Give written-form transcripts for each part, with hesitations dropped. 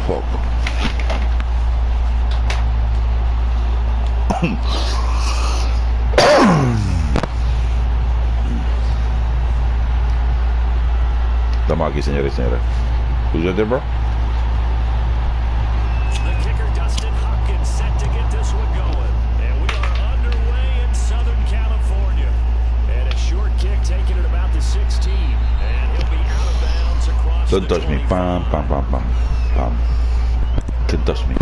Fuck. Estamos aquí, señores y señores. Who's your there, bro? The kicker, Dustin Hopkins, set to get this one going. And we are underway in Southern California. And a short kick taken at about the 16. And he'll be out of bounds across Don't touch me. Pam, pam, pam, pam. Pam. Don't touch me.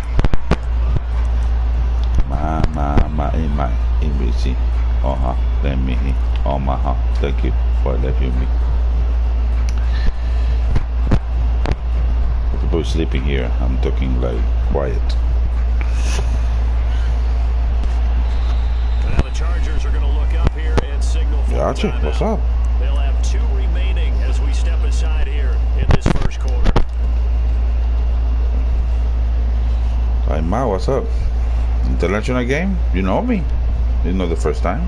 My ABC. Let me. Thank you for letting me. People sleeping here. I'm talking like quiet. Now the Chargers are going to look up here and signal for Gotcha. timeout. What's up? They'll have 2 remaining as we step aside here in this first quarter. Hi, Ma, what's up? International game? You know me. It's not the first time.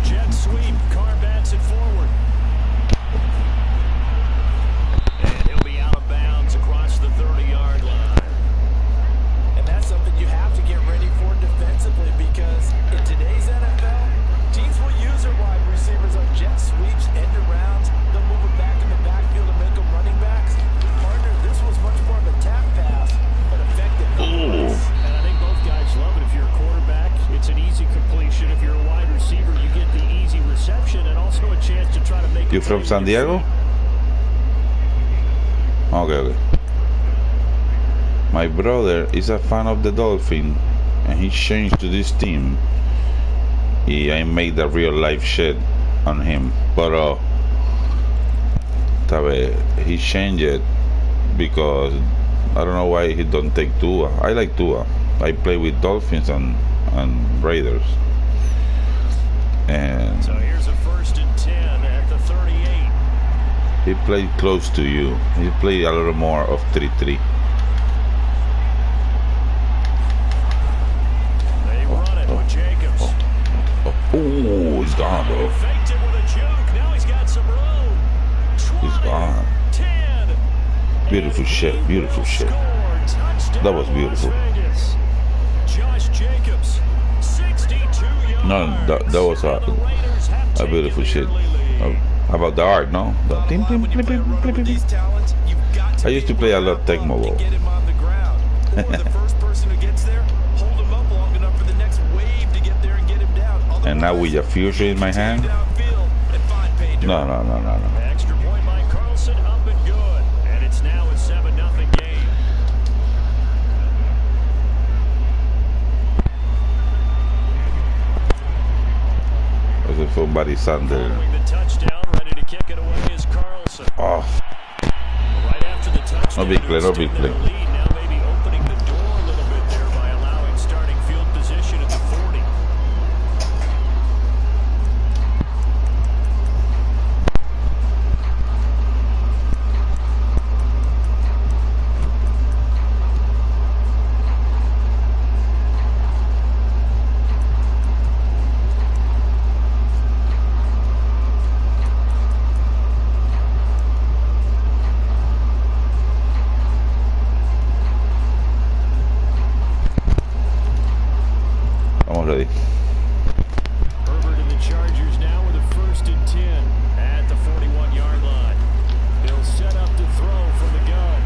Jet sweep. Carr bats it forward. And he'll be out of bounds across the 30-yard line. And that's something you have to get ready for defensively, because in today's NFL, teams will use their wide receivers on jet sweeps, end arounds. They'll move them back in the backfield and make them running backs. Partner, this was much more of a tap pass, but effective. Ooh. And I think both guys love it. If you're a quarterback, it's an easy completion. If you're a wide receiver, you get the easy reception and also a chance to try to make You from San Diego? Okay. My brother is a fan of the Dolphins, and he changed to this team. I made the real life shit on him, but he changed it because I don't know why he don't take Tua. I like Tua. I play with Dolphins and Raiders, and So here's a 1st and 10 at the 38. he played close to you. He played a little more of 3-3. They run it with Jacobs. Oh, he's gone, bro. Faked it with a juke. Now he's got some room. 20, He's gone. 10. Beautiful shit. Beautiful shit. That was beautiful. Josh Jacobs, 62 yards. No, that was a beautiful shit. How about the art, no? The tim, tim, tim, tim, tim, tim, tim. I used to play a lot Tecmo Bowl. Get him on the ground. Or the first person who gets there, hold him up long enough for the next wave to get there and get him down. And now with a fusion in my hand? No. Extra point by Carlson, up and good. And it's now a 7-0 game. That's a full body Sander. Following the touchdown, ready to kick it away is Carlson. Oh, Right after the touchdown, no big play, no big play. lead, now maybe opening the door a little bit there by allowing starting field position at the 40. I'm ready. Herbert and the Chargers now with a 1st and 10 at the 41-yard line. They'll set up to throw from the gun.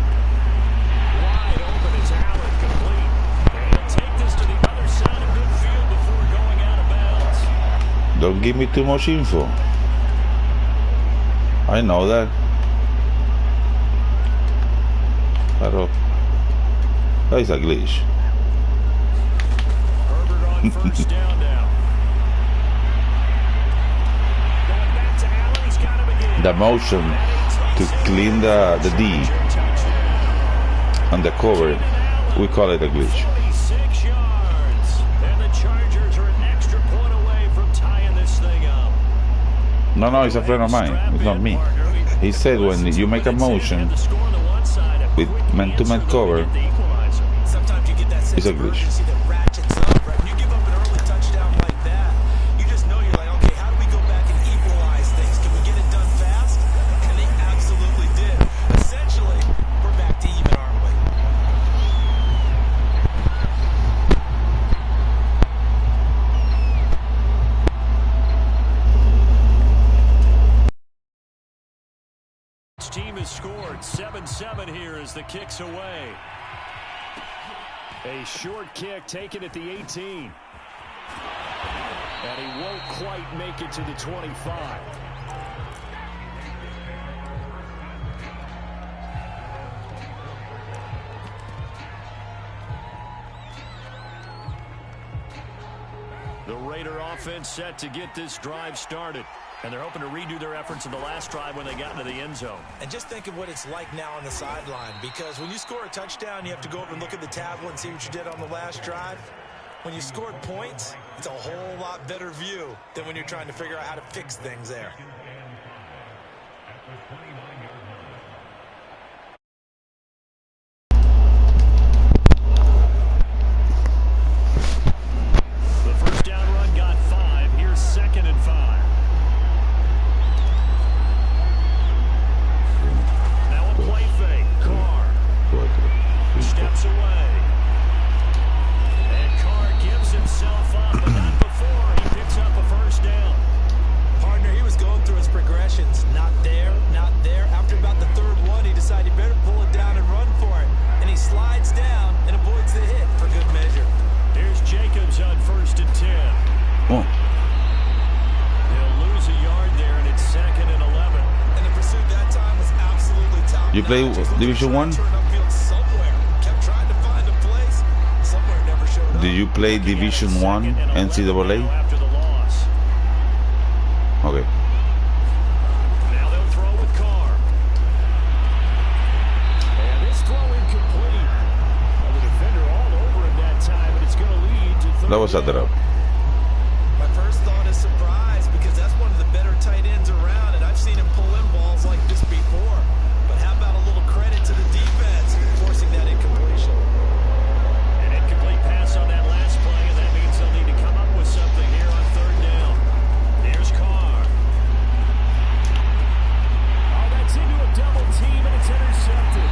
Wide open is Allen, complete. And he'll take this to the other side of midfield before going out of bounds. Don't give me too much info. I know that. Pero that is a glitch. Herbert on 1st down now. Going back to Allen, he's got him again. The motion to clean the D and the cover, we call it a glitch. 26 yards. And the Chargers are an extra point away from tying this thing up. No, it's a friend of mine. It's not me. He said when you make a motion with man-to-man cover, It's a glitch. That ratchets up, right? When you give up an early touchdown like that, you just know you're like, okay, how do we go back and equalize things? Can we get it done fast? And they absolutely did. Essentially, we're back to even, aren't we? Each team has scored 7-7 here as the kick's away. A short kick taken at the 18. And he won't quite make it to the 25. The Raider offense set to get this drive started. And they're hoping to redo their efforts in the last drive when they got into the end zone. And just think of what it's like now on the sideline, because when you score a touchdown, you have to go over and look at the tablet and see what you did on the last drive. When you scored points, it's a whole lot better view than when you're trying to figure out how to fix things there. The first down run got 5. Here's 2nd and 5. Steps away. And Carr gives himself up, but not before he picks up a first down. Partner, he was going through his progressions. Not there, not there. After about the third one, he decided he better pull it down and run for it. And he slides down and avoids the hit for good measure. Here's Jacobs on 1st and 10. Oh. They'll lose a yard there, and it's 2nd and 11. And the pursuit that time was absolutely top. You play Division 1? Do you play Division 1 NCAA? Okay. Now they'll throw with Carr. And this throw incomplete. Well, the defender all over him that time, and it's going to lead to 3rd. That was set up. My first thought is surprise, because that's one of the better tight ends around, and I've seen him pull in balls like this before. But how about a little credit to the defense forcing that incompletion? An incomplete pass on that last play, and that means they'll need to come up with something here on 3rd down. Here's Carr. Oh, that's into a double team, and it's intercepted.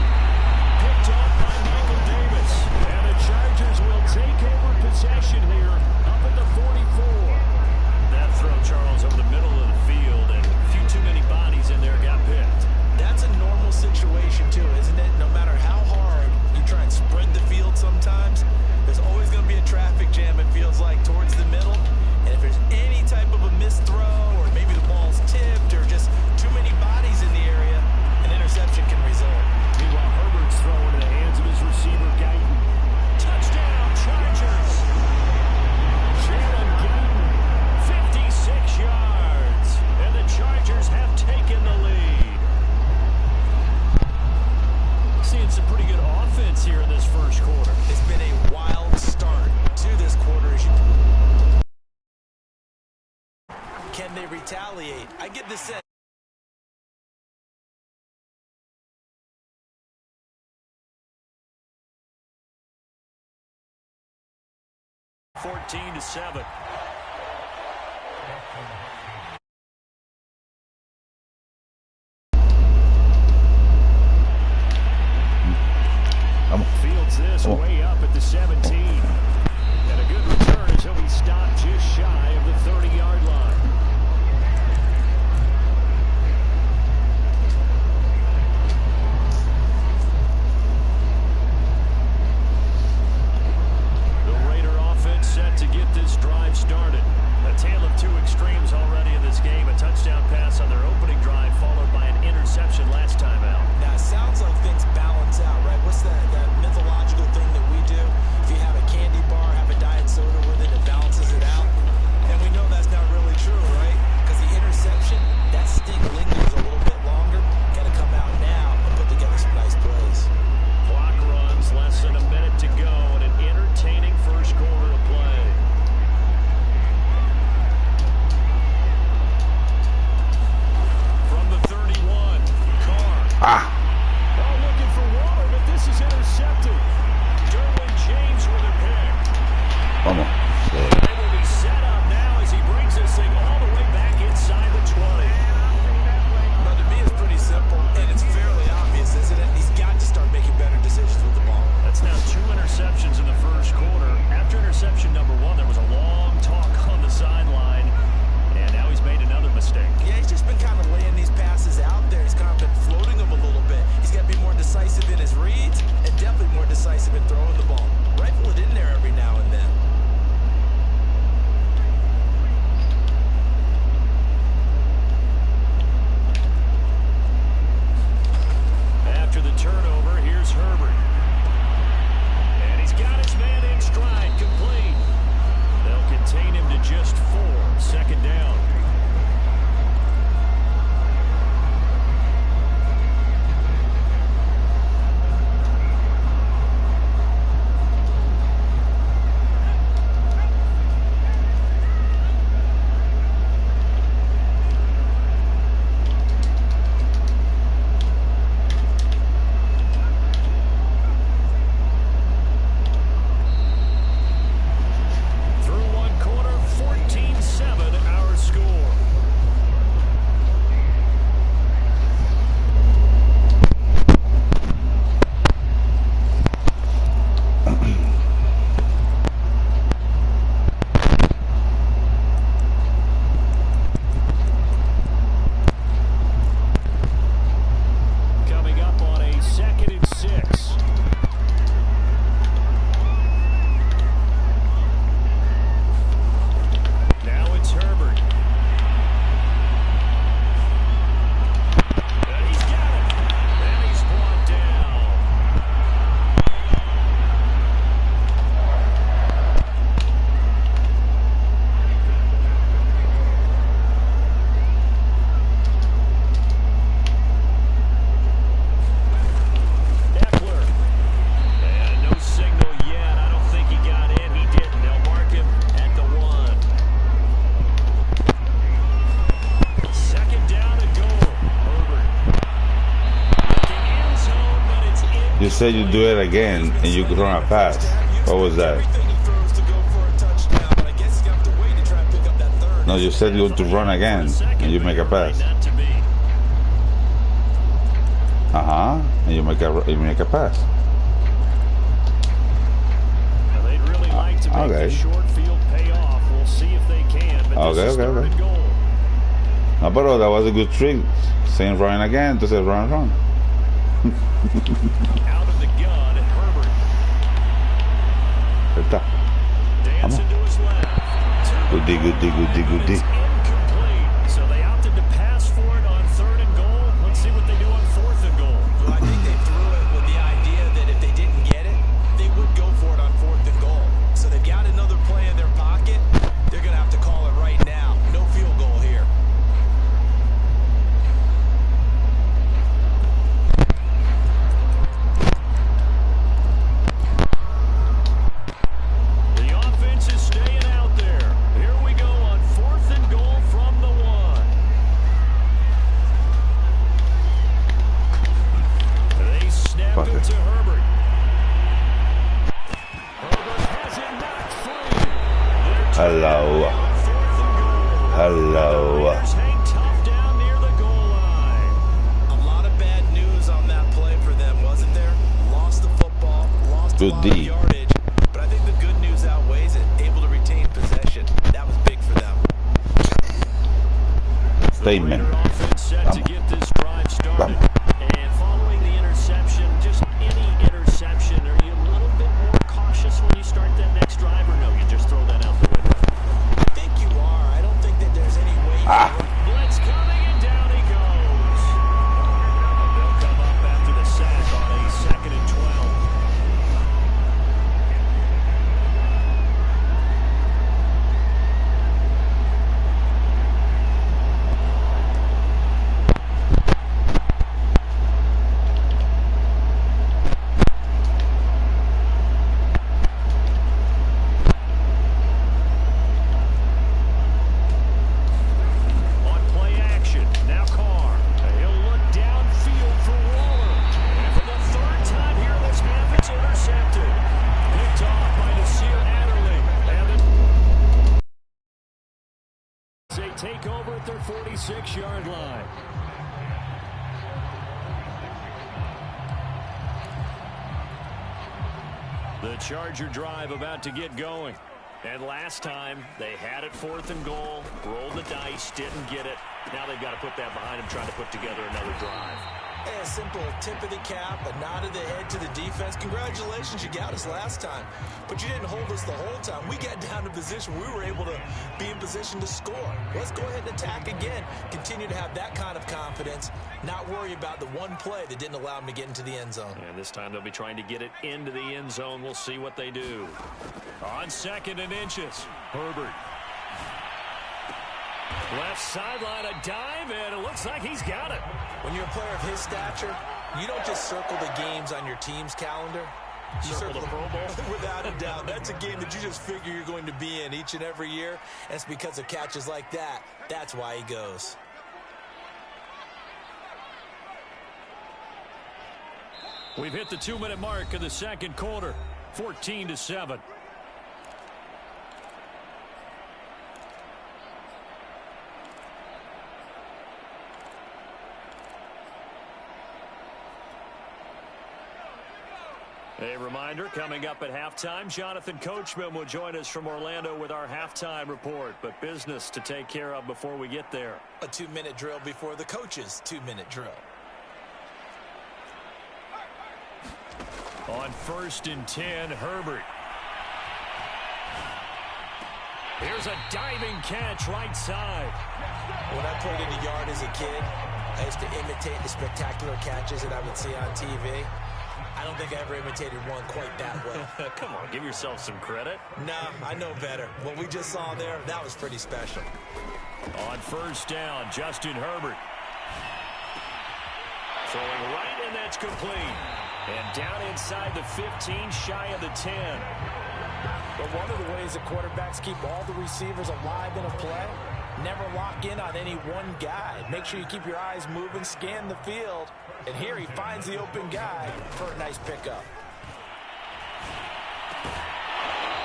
Picked off by Michael Davis. And the Chargers will take over possession here up at the 44. That throw, Charles, over the middle of the field, and a few too many bodies in there got picked. That's a normal situation, too, isn't it? No matter how hard you try and spread the field sometimes, there's always going to be a traffic jam, it feels like, towards the middle. And if there's any type of a missed throw, or maybe the ball's tipped, or just too many bodies in the area, an interception can result. Meanwhile, Herbert's throw into the hands of his receiver, Guyton. Touchdown, Chargers! Jalen Guyton, 56 yards. And the Chargers have taken the lead. Seeing some pretty good offense here in this first quarter. It's been a wild start to this quarter. Can they retaliate? I get the sense. 14-7. Fields this way up at the 17. And a good return as he'll be stopped just shy of the 30-yard line. The Raider offense set to get this drive started. A tale of two extremes already in this game. A touchdown pass on their opening drive followed by an interception last time out. Now, it sounds like things balance out, right? What's that mythological thing that we do? If you have a You said you do it again and you could run a pass. What was that? No, you said you want to run again and you make a pass. And you make a pass. They'd really like to make the short field pay off. We'll see if they can. But this is third and goal. No, but that was a good trick. Saying run again to say run. Out of the gun, Herbert. Dancing to his left. Goodie. Incomplete. So they opted to pass for it on third and goal. Let's see what they do on fourth and goal. Well, I think they threw it with the idea that if they didn't get it, they would go for it on fourth and goal. So they've got another play in their pocket. They're going to have to call it right now. No field goal here. Hello. Tough down near the goal line. A lot of bad news on that play for them, wasn't there? Lost the football, lost a lot of yardage, but I think the good news outweighs it. Able to retain possession. That was big for them. Statement. Set to get this drive started. And following the interception, just any interception, are you a little bit more cautious when you start that next drive, or no, you just throw that out the window? I think you are. I don't think that there's any way. Blitz coming, and down he goes. They'll come up after the sack on a 2nd and 12. Take over at their 46-yard line. The Charger drive about to get going. And last time, they had it 4th and goal, rolled the dice, didn't get it. Now they've got to put that behind them, trying to put together another drive. A simple tip of the cap, a nod of the head to the defense. Congratulations, you got us last time, but you didn't hold us the whole time. We got down to position. We were able to be in position to score. Let's go ahead and attack again. Continue to have that kind of confidence, not worry about the one play that didn't allow them to get into the end zone. And this time they'll be trying to get it into the end zone. We'll see what they do. On 2nd and inches, Herbert. Left sideline, a dive, and it looks like he's got it. When you're a player of his stature, you don't just circle the games on your team's calendar. You circle the Pro Bowl. Without a doubt. That's a game that you just figure you're going to be in each and every year. And it's because of catches like that. That's why he goes. We've hit the 2-minute mark of the second quarter. 14-7. A reminder, coming up at halftime, Jonathan Coachman will join us from Orlando with our halftime report, but business to take care of before we get there. A 2-minute drill before the coach's 2-minute drill. On 1st and 10, Herbert. Here's a diving catch right side. When I played in the yard as a kid, I used to imitate the spectacular catches that I would see on TV. I don't think I ever imitated one quite that well. Come on, give yourself some credit. Nah, I know better. What we just saw there, that was pretty special. On 1st down, Justin Herbert. Throwing right, and that's complete. And down inside the 15, shy of the 10. But one of the ways that quarterbacks keep all the receivers alive in a play, never lock in on any one guy. Make sure you keep your eyes moving, scan the field, And here he finds the open guy for a nice pickup.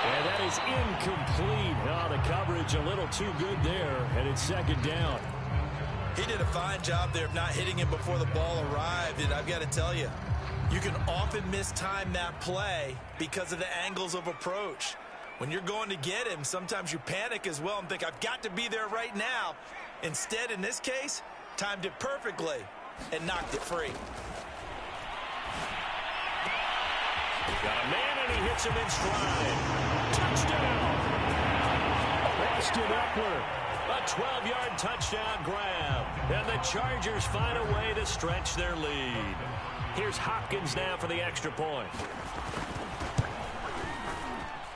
And that is incomplete. Oh, the coverage a little too good there, and it's second down. He did a fine job there of not hitting him before the ball arrived, and I've got to tell you, you can often mistime that play because of the angles of approach. When you're going to get him, sometimes you panic as well and think, I've got to be there right now. Instead, in this case, timed it perfectly and knocked it free. Got a man, and he hits him in stride. Touchdown! Austin Eckler. A 12-yard touchdown grab. And the Chargers find a way to stretch their lead. Here's Hopkins now for the extra point.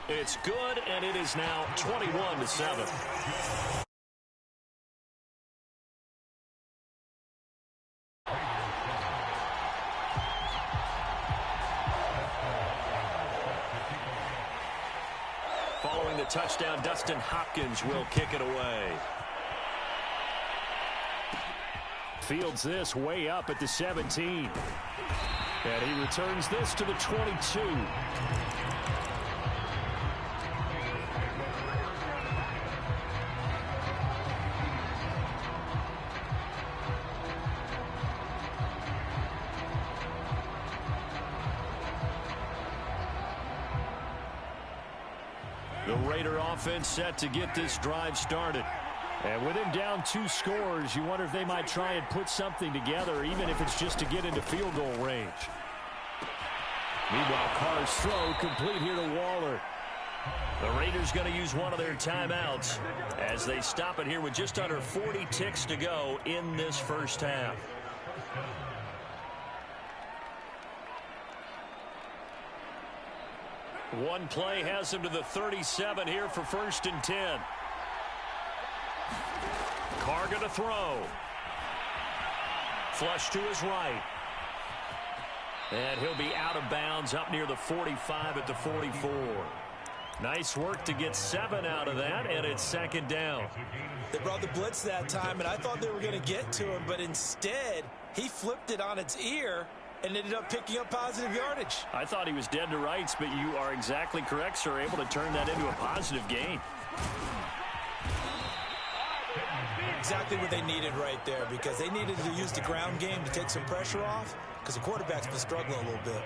It's good, and it is now 21-7. Following the touchdown, Dustin Hopkins will kick it away. Fields this way up at the 17. And he returns this to the 22. The Raider offense set to get this drive started. And with him down 2 scores, you wonder if they might try and put something together, even if it's just to get into field goal range. Meanwhile, Carr's throw complete here to Wolrd. The Raiders going to use one of their timeouts as they stop it here with just under 40 ticks to go in this first half. One play has him to the 37 here for 1st and 10. Carr going to throw. Flush to his right. And he'll be out of bounds up near the 45 at the 44. Nice work to get 7 out of that, and it's 2nd down. They brought the blitz that time, and I thought they were going to get to him, but instead he flipped it on its ear and ended up picking up positive yardage. I thought he was dead to rights, but you are exactly correct, sir, able to turn that into a positive gain. Exactly what they needed right there, because they needed to use the ground game to take some pressure off, because the quarterback's been struggling a little bit.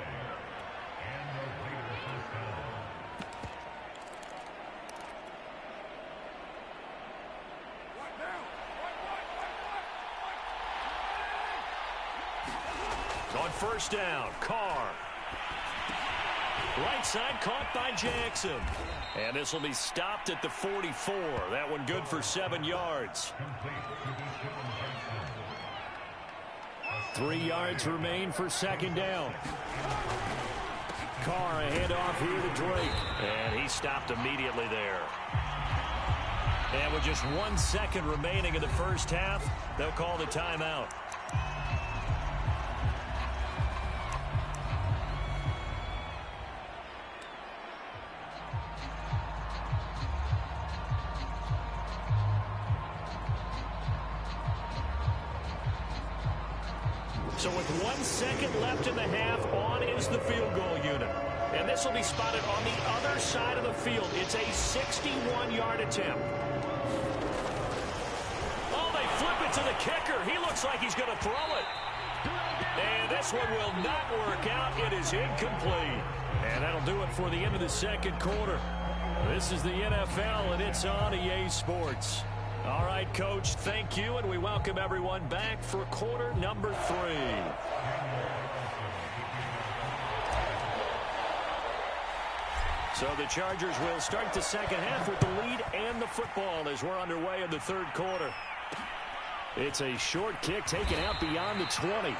On 1st down, Carr. Right side caught by Jackson. And this will be stopped at the 44. That one good for 7 yards. 3 yards remain for 2nd down. Carr, a handoff here to Drake. And he stopped immediately there. And with just 1 second remaining in the first half, they'll call the timeout. So with 1 second left in the half, on is the field goal unit. And this will be spotted on the other side of the field. It's a 61-yard attempt. Oh, they flip it to the kicker. He looks like he's going to throw it. And this one will not work out. It is incomplete. And that'll do it for the end of the 2nd quarter. This is the NFL, and it's on EA Sports. All right, Coach, thank you, and we welcome everyone back for quarter number 3. So the Chargers will start the 2nd half with the lead and the football as we're underway in the 3rd quarter. It's a short kick taken out beyond the 20.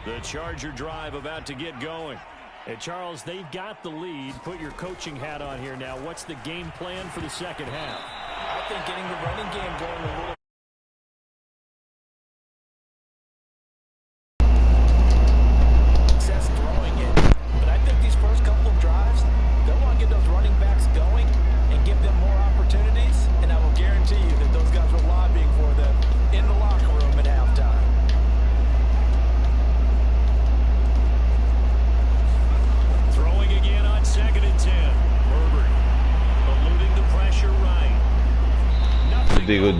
The Charger drive about to get going. And Charles, they've got the lead. Put your coaching hat on here now. What's the game plan for the second half? I think getting the running game going a little. Success throwing it. But I think these first couple of drives, they'll want to get those running backs going and give them more opportunities. And I will guarantee you that those guys were lobbying for them in the locker room at halftime. Throwing again on 2nd and 10. Herbert eluding the pressure right. Nothing. Good.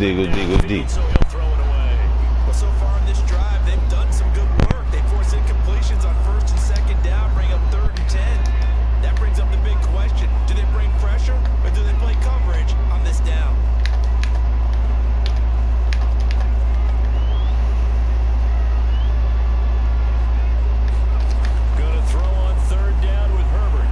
So he'll throw it away. Well, so far in this drive, they've done some good work. They forced incompletions on 1st and 2nd down, bring up 3rd and 10. That brings up the big question. Do they bring pressure or do they play coverage on this down? Going to throw on 3rd down with Herbert.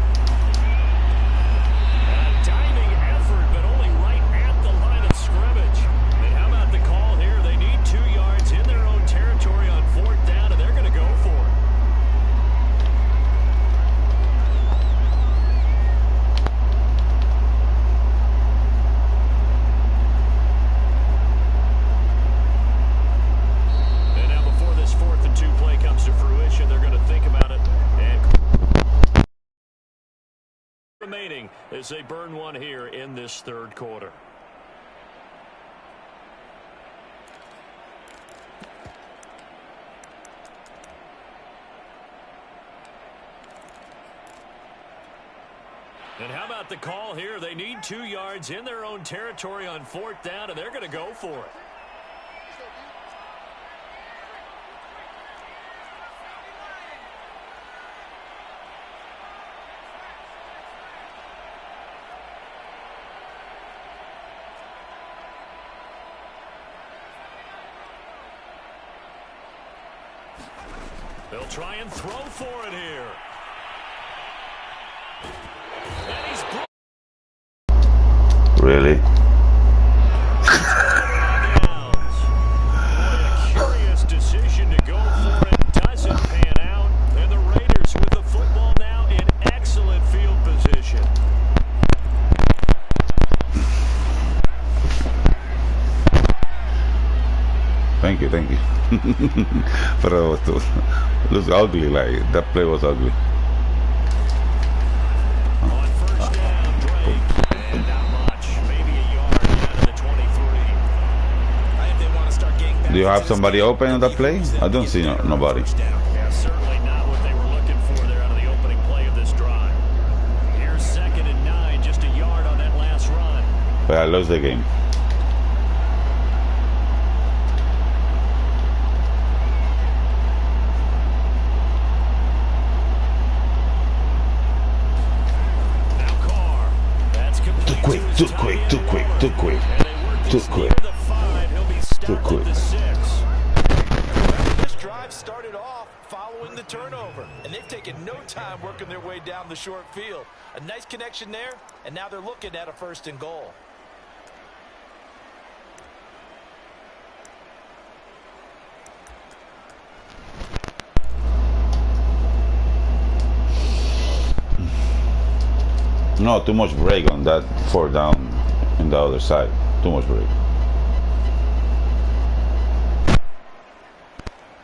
A diving effort, but only right at the line of scrimmage. And how about the call here? They need 2 yards in their own territory on 4th down, and they're going to go for it. And now before this 4th and 2 play comes to fruition, they're going to think about it. And remaining as they burn one here in this 3rd quarter. And how about the call here? They need 2 yards in their own territory on 4th down, and they're going to go for it. They'll try and throw for it here. And he's Really? a curious decision to go for it. Doesn't pan out. And the Raiders with the football now in excellent field position. Thank you. But it looks ugly, like that play was ugly. On 1st down, Drake. And not much. Maybe a yard down to the 23. I think they want to start getting back. Do you have somebody open on that play? I don't see nobody. Yeah, certainly not what they were looking for there out of the opening play of this drive. Here's 2nd and 9, just a yard on that last run. But I lost the game. Too quick. This drive started off following the turnover, and they've taken no time working their way down the short field. A nice connection there, and now they're looking at a 1st and goal. No, too much break on that 4th down in the other side. Too much break.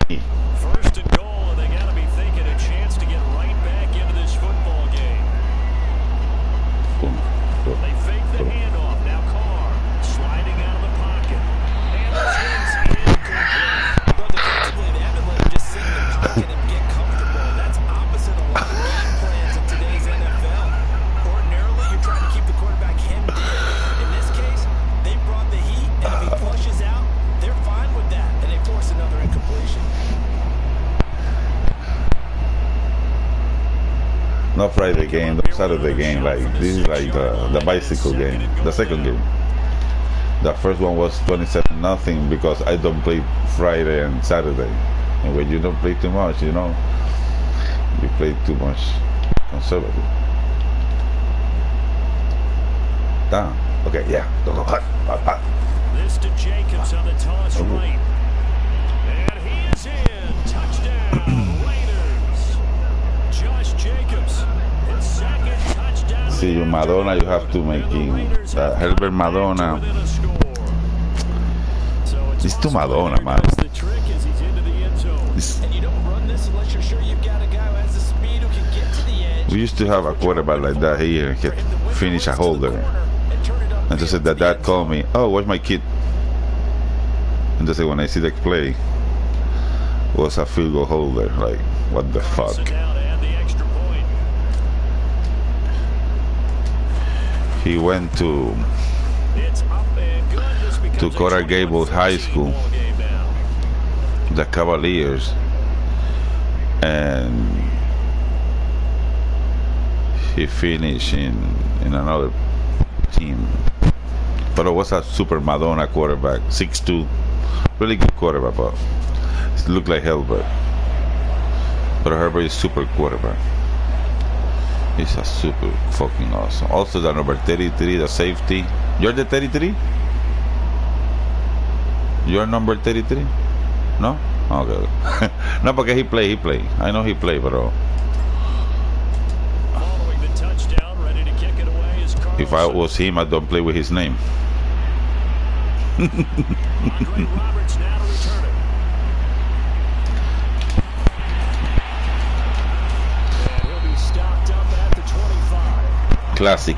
1st and goal, and they got to be thinking a chance to get right back into this football game. They fake the handoff. Now Carr sliding out of the pocket. And this one's incomplete. Well, defensively, they haven't let him just sit in the pocket and get comfortable. That's opposite a lot of game plans in today's NFL. Ordinarily, you're trying to keep the quarterback hemmed in. In this case, they brought the heat, and if he flushes out, they're fine with that, and they force another incompletion. Not Friday game, the Saturday game. Like this is like the bicycle game, the 2nd game. The first one was 27-0 because I don't play Friday and Saturday. And when you don't play too much, you know, you play too much conservative. Down. Okay, yeah. Go. Hot. This to Jacobs on the toss right. And he is in. Touchdown. see you, Madonna. You have to make him. Herbert Madonna. It's too Madonna, man. And you don't run this unless you're sure you've got a guy who has the speed who can get to the edge. We used to have a quarterback like that here. He could finish a holder. And just said that dad called me. Oh, where's my kid? And just said when I see the play, was a field goal holder. Like, what the fuck? He went to Coral Gables High School, the Cavaliers, and he finished in another team. But it was a super Madonna quarterback, 6'2", really good quarterback, but it looked like Herbert. But Herbert is super quarterback. He's a super fucking awesome. Also the number 33, the safety. You're the 33? You're number 33? No? Okay. No, because he play. I know he play, bro. If I was him, I don't play with his name.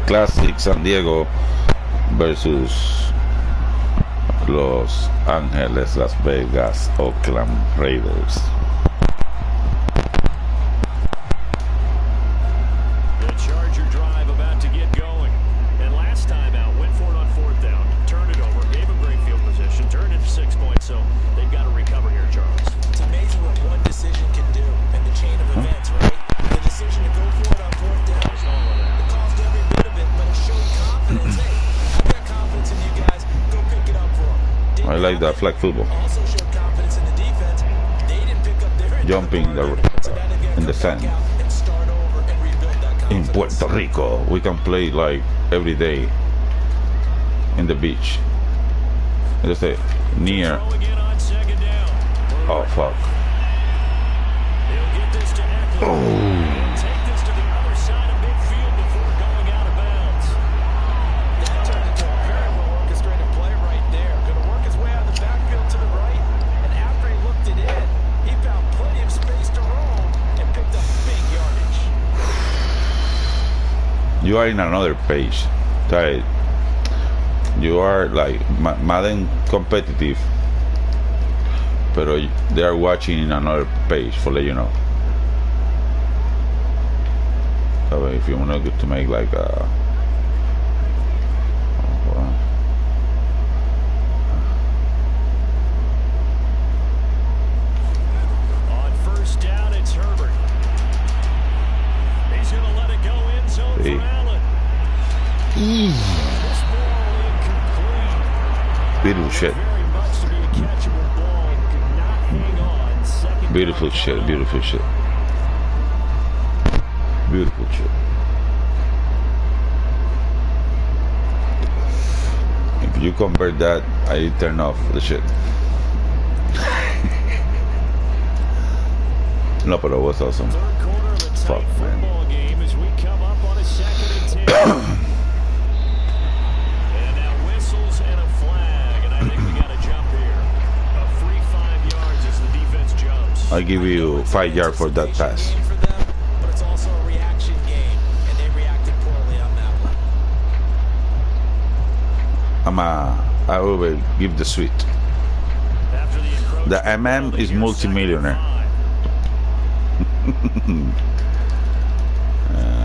Classic San Diego versus Los Angeles, Las Vegas, Oakland Raiders. The Charger drive about to get going. And last time out, went for it on 4th down, turned it over, gave him great field position, turned it for 6 points, so they've got to recover here, Charles. It's amazing what one decision can do in the chain of events, right? The decision to go for it on 4th down, it caused every bit of it, but it showed confidence. Hey, I've got confidence in you guys. Go pick it up for them. I like that flag football. Also showed confidence in the defense. They didn't pick up their Jumping in the sand. and start over and rebuild that In confidence. Puerto Rico, we can play like every day in the beach. Just say near. Throwing in on 2nd down. Oh fuck. He'll get this to Eckler. Oh. And take this to the other side of midfield before going out of bounds. That turned into a very well orchestrated play right there. Going to work his way out of the backfield to the right, and after he looked it in, he found plenty of space to roam and picked up big yardage. You are in another page. Right? You are like Madden competitive, but they are watching in another page for let you know. So if you want to make like a On 1st down, it's Herbert. He's going to let it go in zone See. for Allen. This ball incomplete. beautiful shit. Very much to be a catchable ball. Could not hang on. 2nd down. Beautiful shit. Beautiful shit. Beautiful shit. If you convert that, I turn off the shit. No, but it was awesome. 3rd quarter of a tight Fuck, man. football game as we come up on a 2nd and 10. And now whistles and a flag, and I think we got a jump here. A free 5 yards as the defense jumps. I give you 5 yards for that pass. Game for them, but it's also a reaction game, and they reacted poorly on that one. I will give the sweet. After the encroachment, The MM is multimillionaire.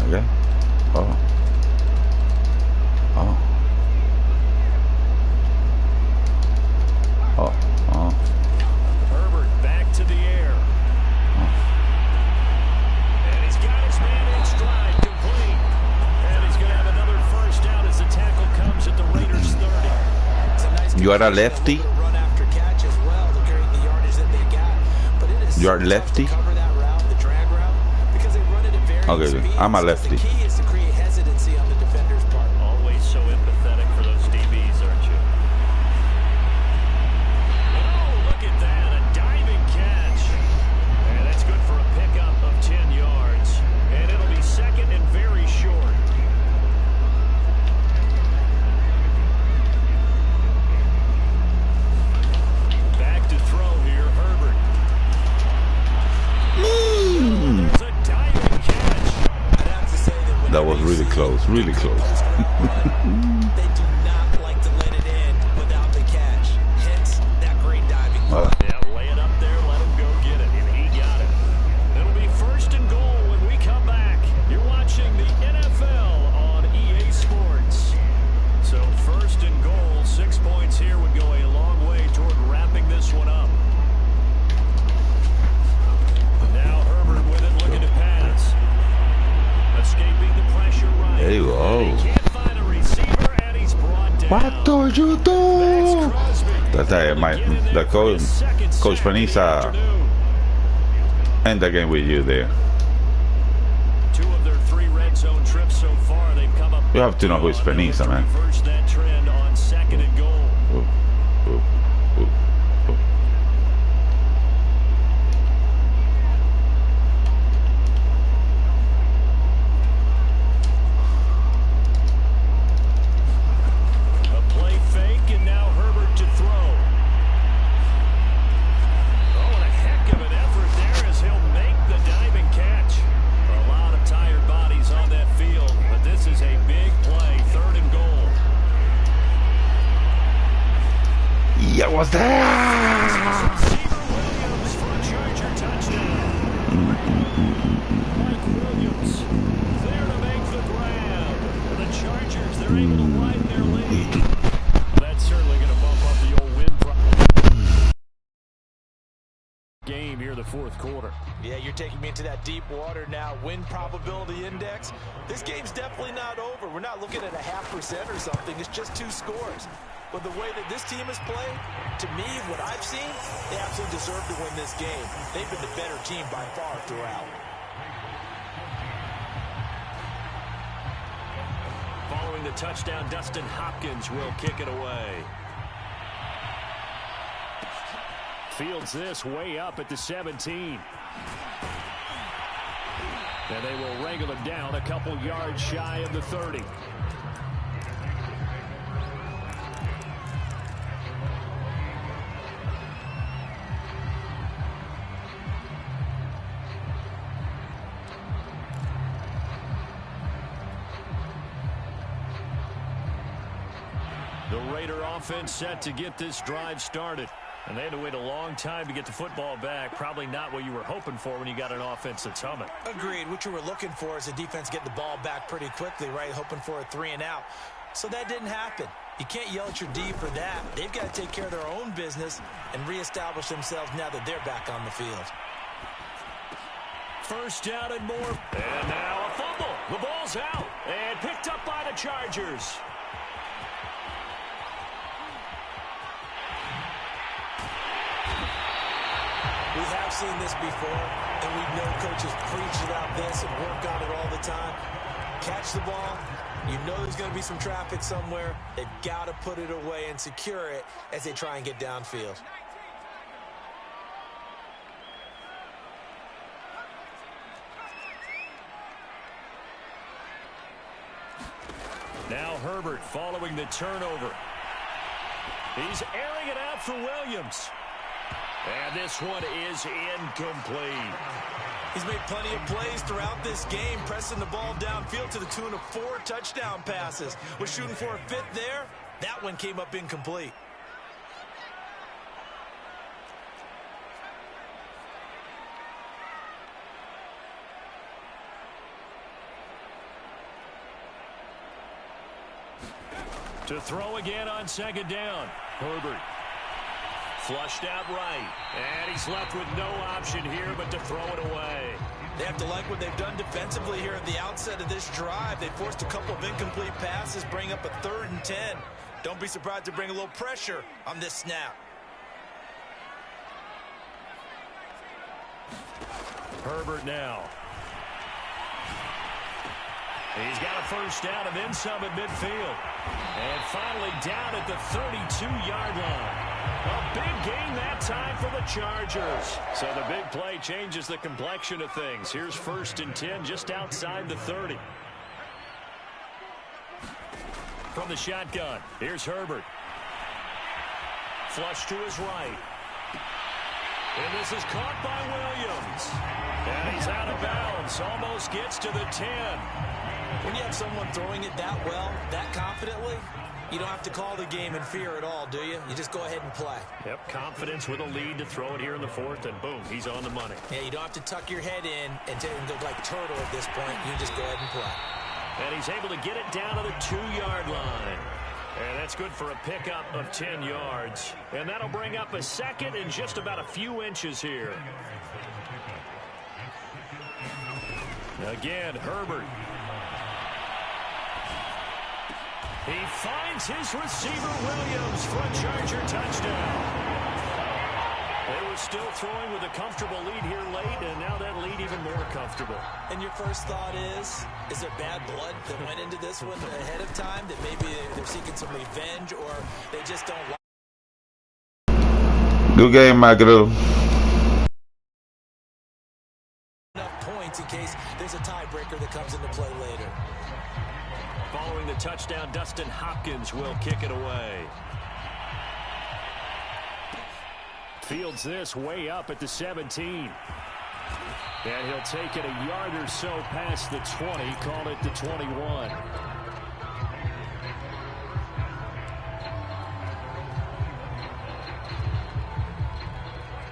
Okay. Oh. Oh. Oh. Oh. Herbert back to the air. And he's got his man in stride, complete. And he's going to have another 1st down as the tackle comes at the Raiders 30. It's a nice You are a combination of lefty? little run after catch as well to carry the yardage that they got. But it is You are so tough lefty? to cover that route, the drag route, because they run it at varying Okay, speeds. I'm a So lefty. The key is to create hesitancy on the defender's part. Always so empathetic for those DBs, aren't you? Oh, look at that. A diving catch. And that's good for a pickup of 10 yards. And it'll be 2nd and very short. That was really close, really close. They do not like to let it in without the catch. Hence, that great diving. Yeah, lay it up there, let him go get it, and he got it. It'll be 1st and goal when we come back. You're watching the NFL on EA Sports. So 1st and goal, 6 points here would go a long way toward wrapping this one up. Now Herbert with it, looking to pass. Escaping the pressure right. There you go. He can't find a receiver, and he's brought down. What do you do? The coach Panisa end the game with you there. 2 of their 3 red zone trips so far, they've come up. You have to know who is Panisa, man. Reverse that trend on 2nd and goal. Ooh, ooh, ooh, ooh. A play fake, and now Herbert to throw. Oh, and a heck of an effort there as he'll make the diving catch. A lot of tired bodies on that field, but this is a big play. 3rd and goal. Yeah, was there? Receiver Williams for a Charger touchdown. Mike Williams there to make the grab. And the Chargers, they're able to widen their lead. That's certainly going to bump up the old win game here in the 4th quarter. Yeah, you're taking me into that deep water now. Win probability index. This game's definitely not over. We're not looking at a 0.5% or something. It's just 2 scores. But the way that this team has played, to me, what I've seen, they absolutely deserve to win this game. They've been the better team by far throughout. Following the touchdown, Dustin Hopkins will kick it away. Fields this way up at the 17. And they will wrangle him down a couple yards shy of the 30. The Raider offense set to get this drive started. And they had to wait a long time to get the football back. Probably not what you were hoping for when you got an offense that's humming. Agreed. What you were looking for is a defense getting the ball back pretty quickly, right? Hoping for a 3 and out. So that didn't happen. You can't yell at your D for that. They've got to take care of their own business and reestablish themselves now that they're back on the field. 1st down and more. And now a fumble. The ball's out. And picked up by the Chargers. We have seen this before, and we know coaches preach about this and work on it all the time. Catch the ball. You know there's going to be some traffic somewhere. They've got to put it away and secure it as they try and get downfield. Now Herbert following the turnover. He's airing it out for Williams. And this one is incomplete. He's made plenty of plays throughout this game, pressing the ball downfield to the tune of 4 touchdown passes. Was shooting for a 5th there. That one came up incomplete. To throw again on 2nd down. Herbert. Flushed out right. And he's left with no option here but to throw it away. They have to like what they've done defensively here at the outset of this drive. They forced a couple of incomplete passes, bring up a 3rd and 10. Don't be surprised to bring a little pressure on this snap. Herbert now. He's got a 1st down and then some at midfield. And finally down at the 32-yard line. A big gain that time for the Chargers. So the big play changes the complexion of things. Here's 1st and 10 just outside the 30. From the shotgun, here's Herbert. Flush to his right. And this is caught by Williams. And he's out of of bounds. Almost gets to the 10. When you have someone throwing it that well, that confidently, you don't have to call the game in fear at all, do you? You just go ahead and play. Yep, confidence with a lead to throw it here in the fourth, and boom, he's on the money. Yeah, you don't have to tuck your head in and go like turtle at this point. You just go ahead and play. And he's able to get it down to the 2-yard line. And that's good for a pickup of 10 yards. And that'll bring up a second and just about a few inches here. Again, Herbert. He finds his receiver, Williams, for a Charger touchdown. They were still throwing with a comfortable lead here late, and now that lead even more comfortable. And your first thought is there bad blood that went into this one ahead of time, that maybe they're seeking some revenge, or they just don't like? Good game, Mcgridle. Enough points in case there's a tiebreaker that comes into play later. Following the touchdown, Dustin Hopkins will kick it away. Fields this way up at the 17. And he'll take it a yard or so past the 20, call it the 21.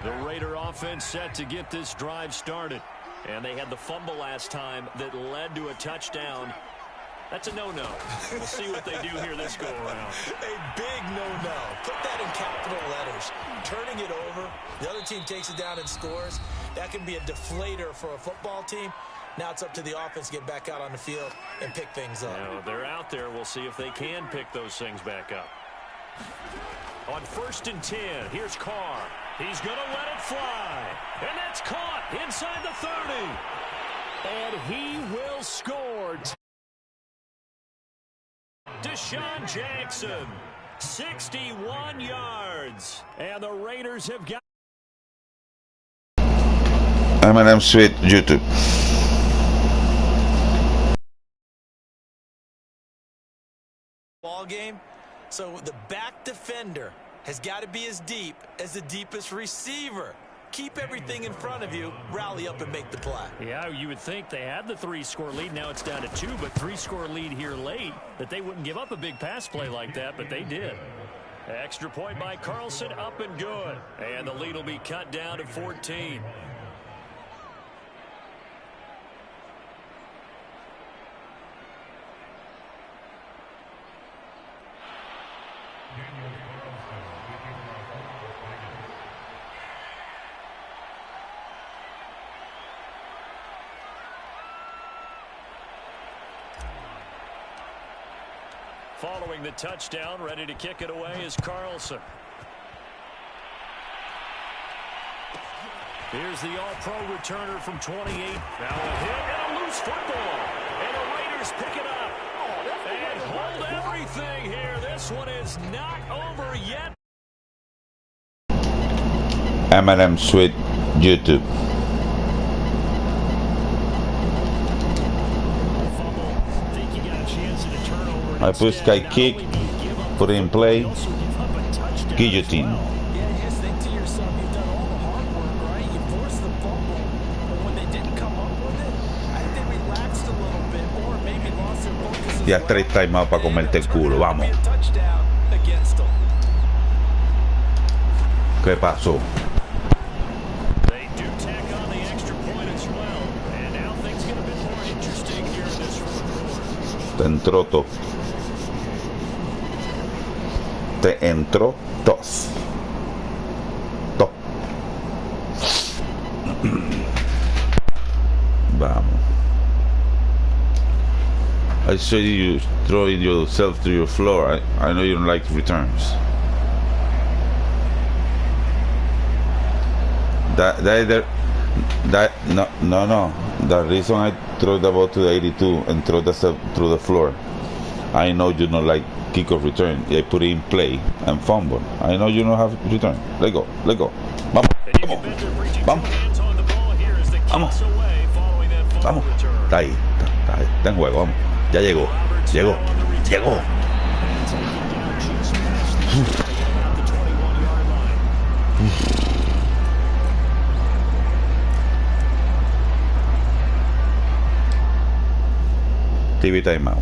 The Raider offense set to get this drive started. And they had the fumble last time that led to a touchdown. That's a no-no. We'll see what they do here this go-around. A big no-no. Put that in capital letters. Turning it over, the other team takes it down and scores. That can be a deflator for a football team. Now it's up to the offense to get back out on the field and pick things up. Now, they're out there. We'll see if they can pick those things back up. On 1st and 10, here's Carr. He's going to let it fly. And that's caught inside the 30. And he will score. Deshaun Jackson, 61 yards. And the Raiders have got... Mmsweets YouTube. Ball game. So the back defender has got to be as deep as the deepest receiver. Keep everything in front of you, rally up and make the play. Yeah, you would think they had the 3-score lead. Now it's down to 2, but 3-score lead here late, that they wouldn't give up a big pass play like that, but they did. Extra point by Carlson, up and good. And the lead will be cut down to 14. Following the touchdown, ready to kick it away is Carlson. Here's the all-pro returner from 28. Now a hit and a loose football. And the Raiders pick it up. And hold everything here. This one is not over yet. Mmsweets YouTube. I put sky kick, put in play, guillotine. Yeah, you just think to yourself, you've done all the hard work, right? You forced the fumble, but when they didn't come up with it, I think they relaxed a little bit, or maybe lost their focus. Ya 3 timeouts para comerte el culo, vamos. ¿Qué pasó? They do tack on the extra point as well, and now things get a bit more interesting here in this fourth quarter. Te entró todo. Te entró tos. To. Vamos. I saw you throwing yourself to your floor. I know you don't like returns. No. The reason I throw the ball to the 82 and throw the stuff through the floor, I know you don't like kickoff return. I put it in play and fumble. I know you don't have return. Let go. Vamos. Vamos. Vamos. Está ahí. Está en juego. Vamos. Ya llegó. TV timeout.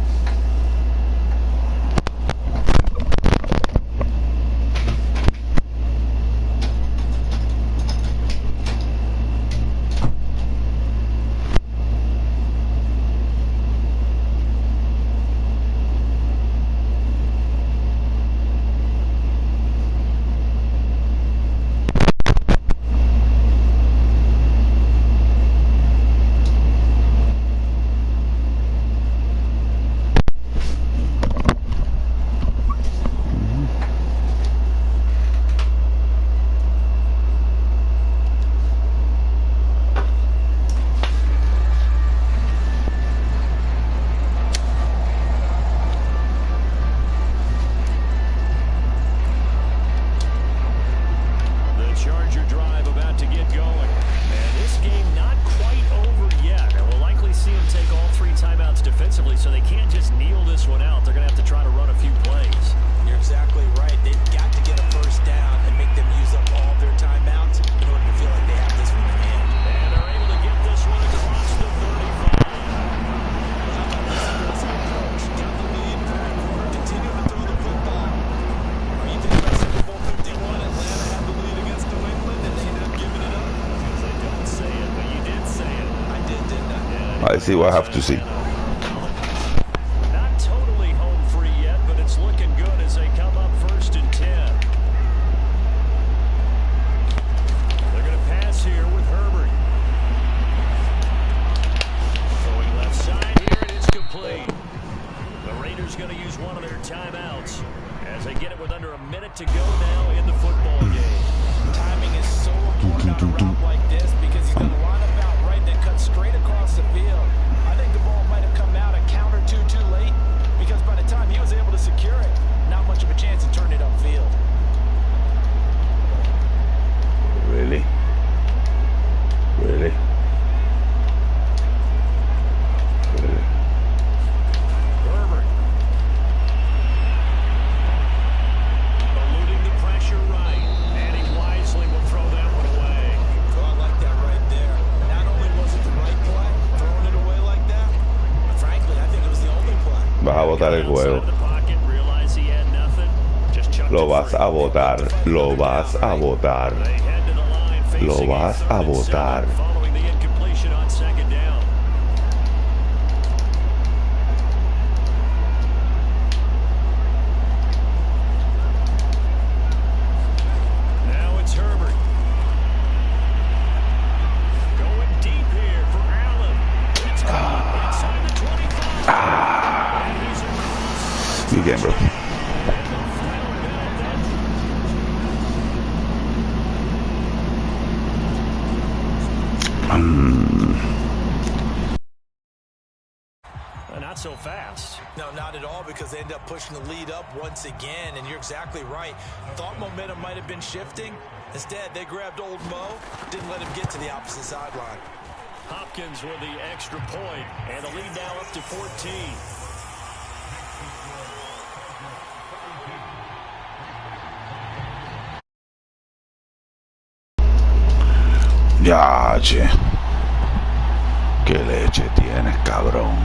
I see what I have to see. Not totally home free yet, but it's looking good as they come up 1st and 10. They're going to pass here with Herbert. Going left side here, it is complete. The Raiders going to use one of their timeouts as they get it with under a minute to go now in the football game. Timing is so important on a route like this because he's going to line up out right and cut straight across the field. I think the ball might have come out a count or two too late because by the time he was able to secure it, not much of a chance to turn it upfield. Really? Really? Really? Herbert. Eluding the pressure right, and he wisely will throw that one away. Oh, I like that right there. Not only was it the right play, throwing it away like that, but frankly, I think it was the only play. Vas a botar el juego. Lo vas a botar. Lo vas a botar. Lo vas a botar. Following the incompletion on 2nd down. Now it's Herbert. Going deep here for Allen. It's caught inside the 25. And he's across. Good game, bro. Not so fast. No, not at all, because they end up pushing the lead up once again, and you're exactly right. Thought momentum might have been shifting. Instead, they grabbed old Mo, didn't let him get to the opposite sideline. Hopkins with the extra point, and the lead now up to 14. Ya, che. Qué leche tienes, cabrón.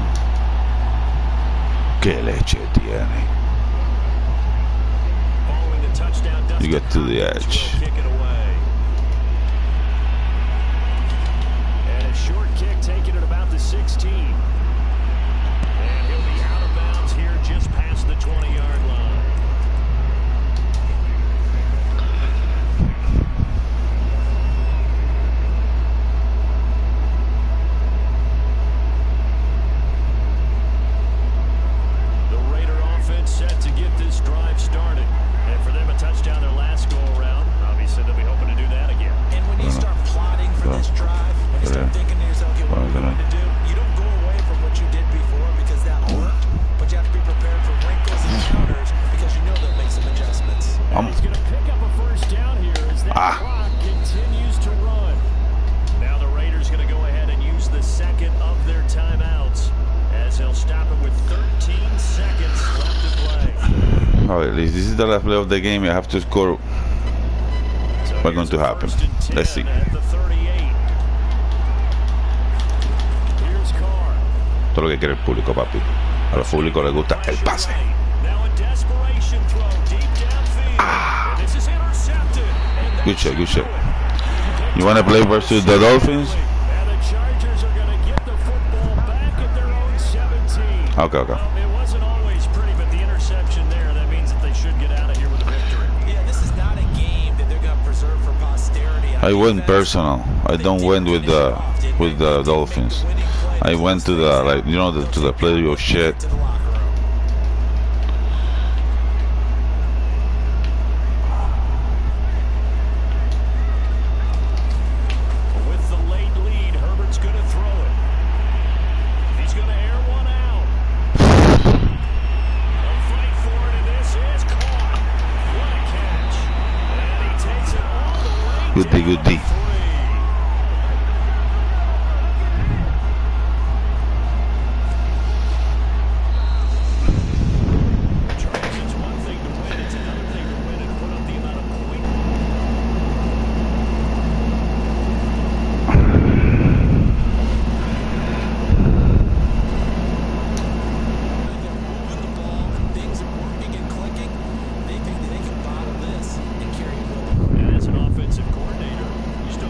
Qué leche tiene. You get to the edge. And a short kick taken at about the 16. And he'll be out of bounds here just past the 20-yard line. Set to get this drive started, and for them a touchdown their last go around. Obviously they'll be hoping to do that again. And when you start plotting for this drive, when you start thinking to yourself, okay, what are we going to do? You don't go away from what you did before because that worked, but you have to be prepared for wrinkles and counters because you know they'll make some adjustments. He's going to pick up a first down here as that clock continues to run. Now the Raiders going to go ahead and use the second of their timeouts as they'll stop it with 13 seconds left to play. Oh, at least this is the last play of the game. You have to score. So what's going to happen? Let's see. At the 38. Here's Carr. Todo lo que quiere el público, papi. A los públicos les gusta el pase. Good shot, good shot. You want to play versus the Dolphins? Okay, okay. It wasn't always pretty, but the interception there, that means that they should get out of here with a victory. Yeah, this is not a game that they're going to preserve for posterity. I went personal. I don't win with the Dolphins. I went to the, like, you know, to the play your shit. To the locker room. With the late lead, Herbert's going to throw it. He's going to air one out. They'll fight for it, and this is caught. What a catch. And he takes it all the way Good D, good D. down the 3. Chargers, it's one thing to win, it's another thing to win and put up the amount of points. They're moving the ball, things are working and clicking. They think that they can bottle this and carry it with them. And as an offensive coordinator, you start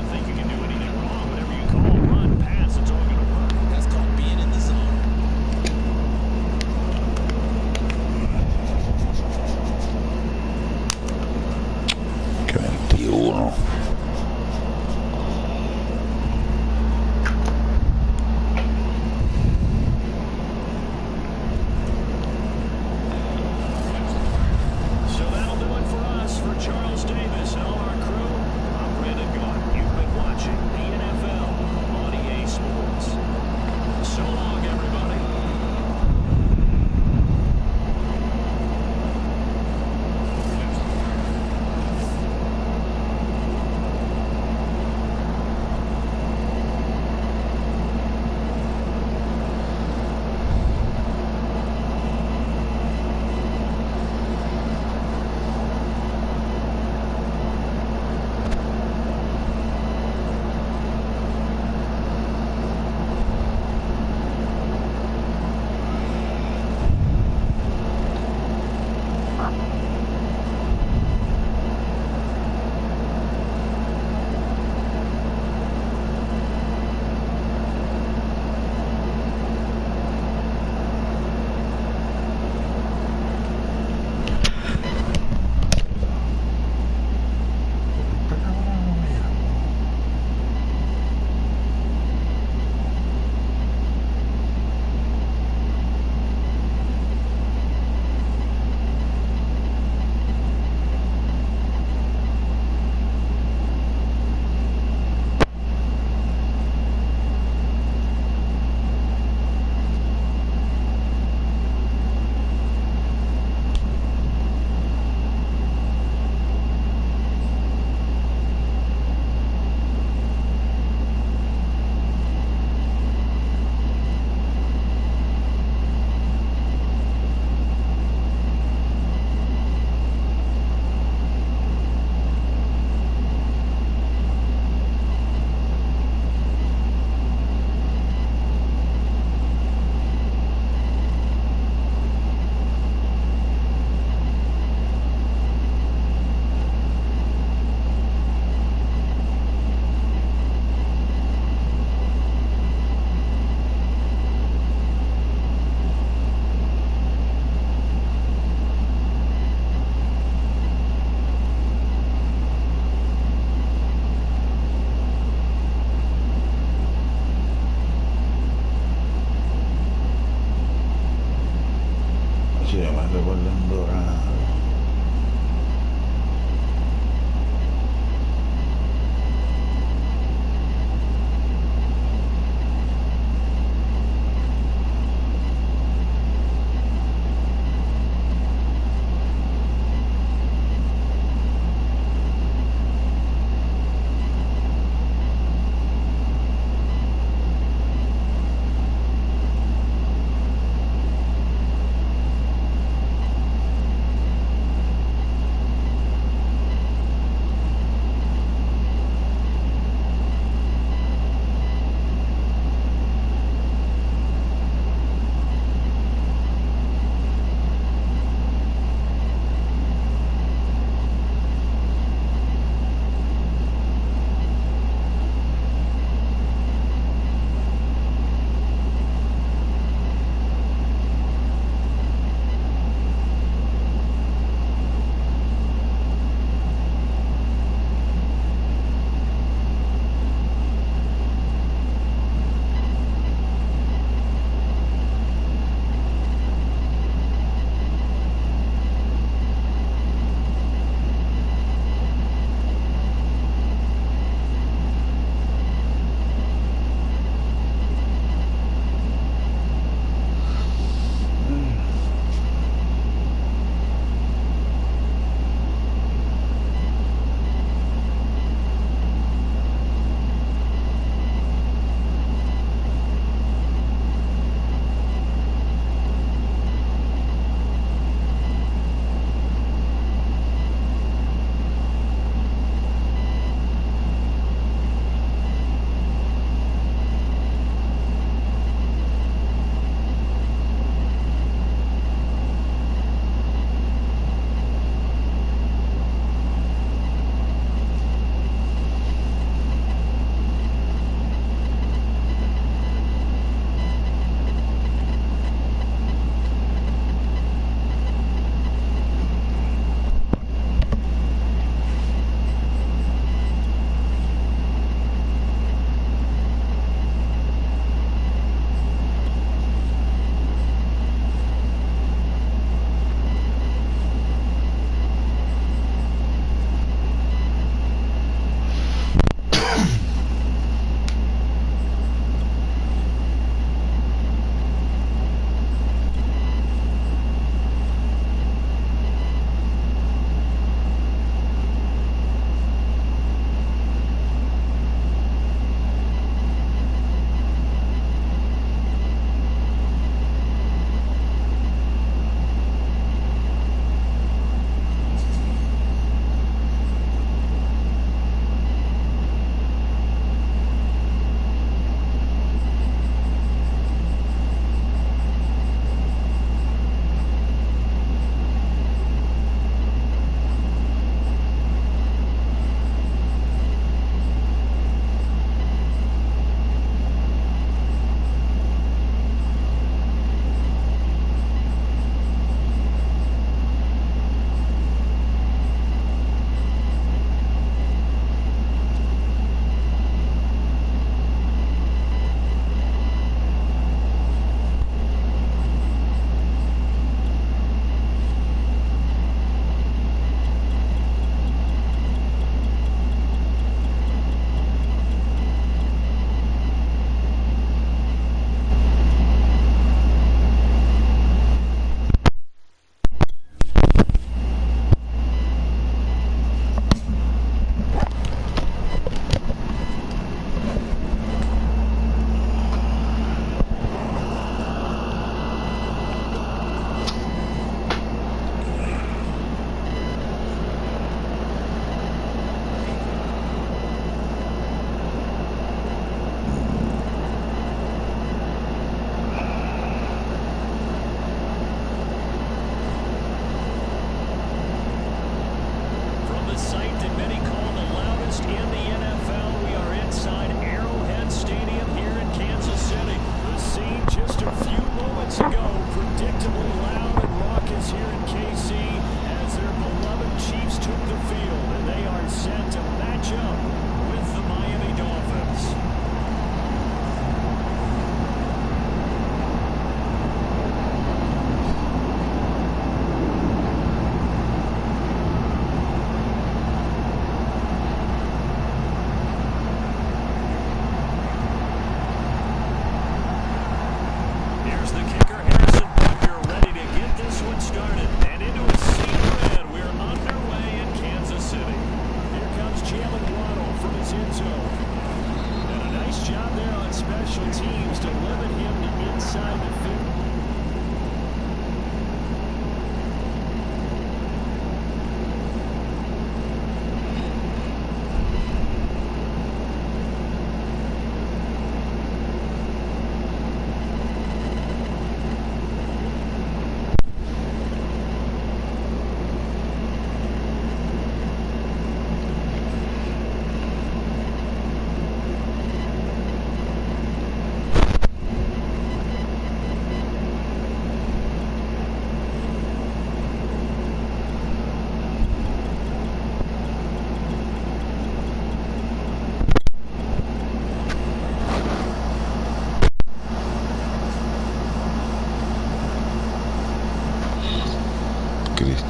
inside the 50.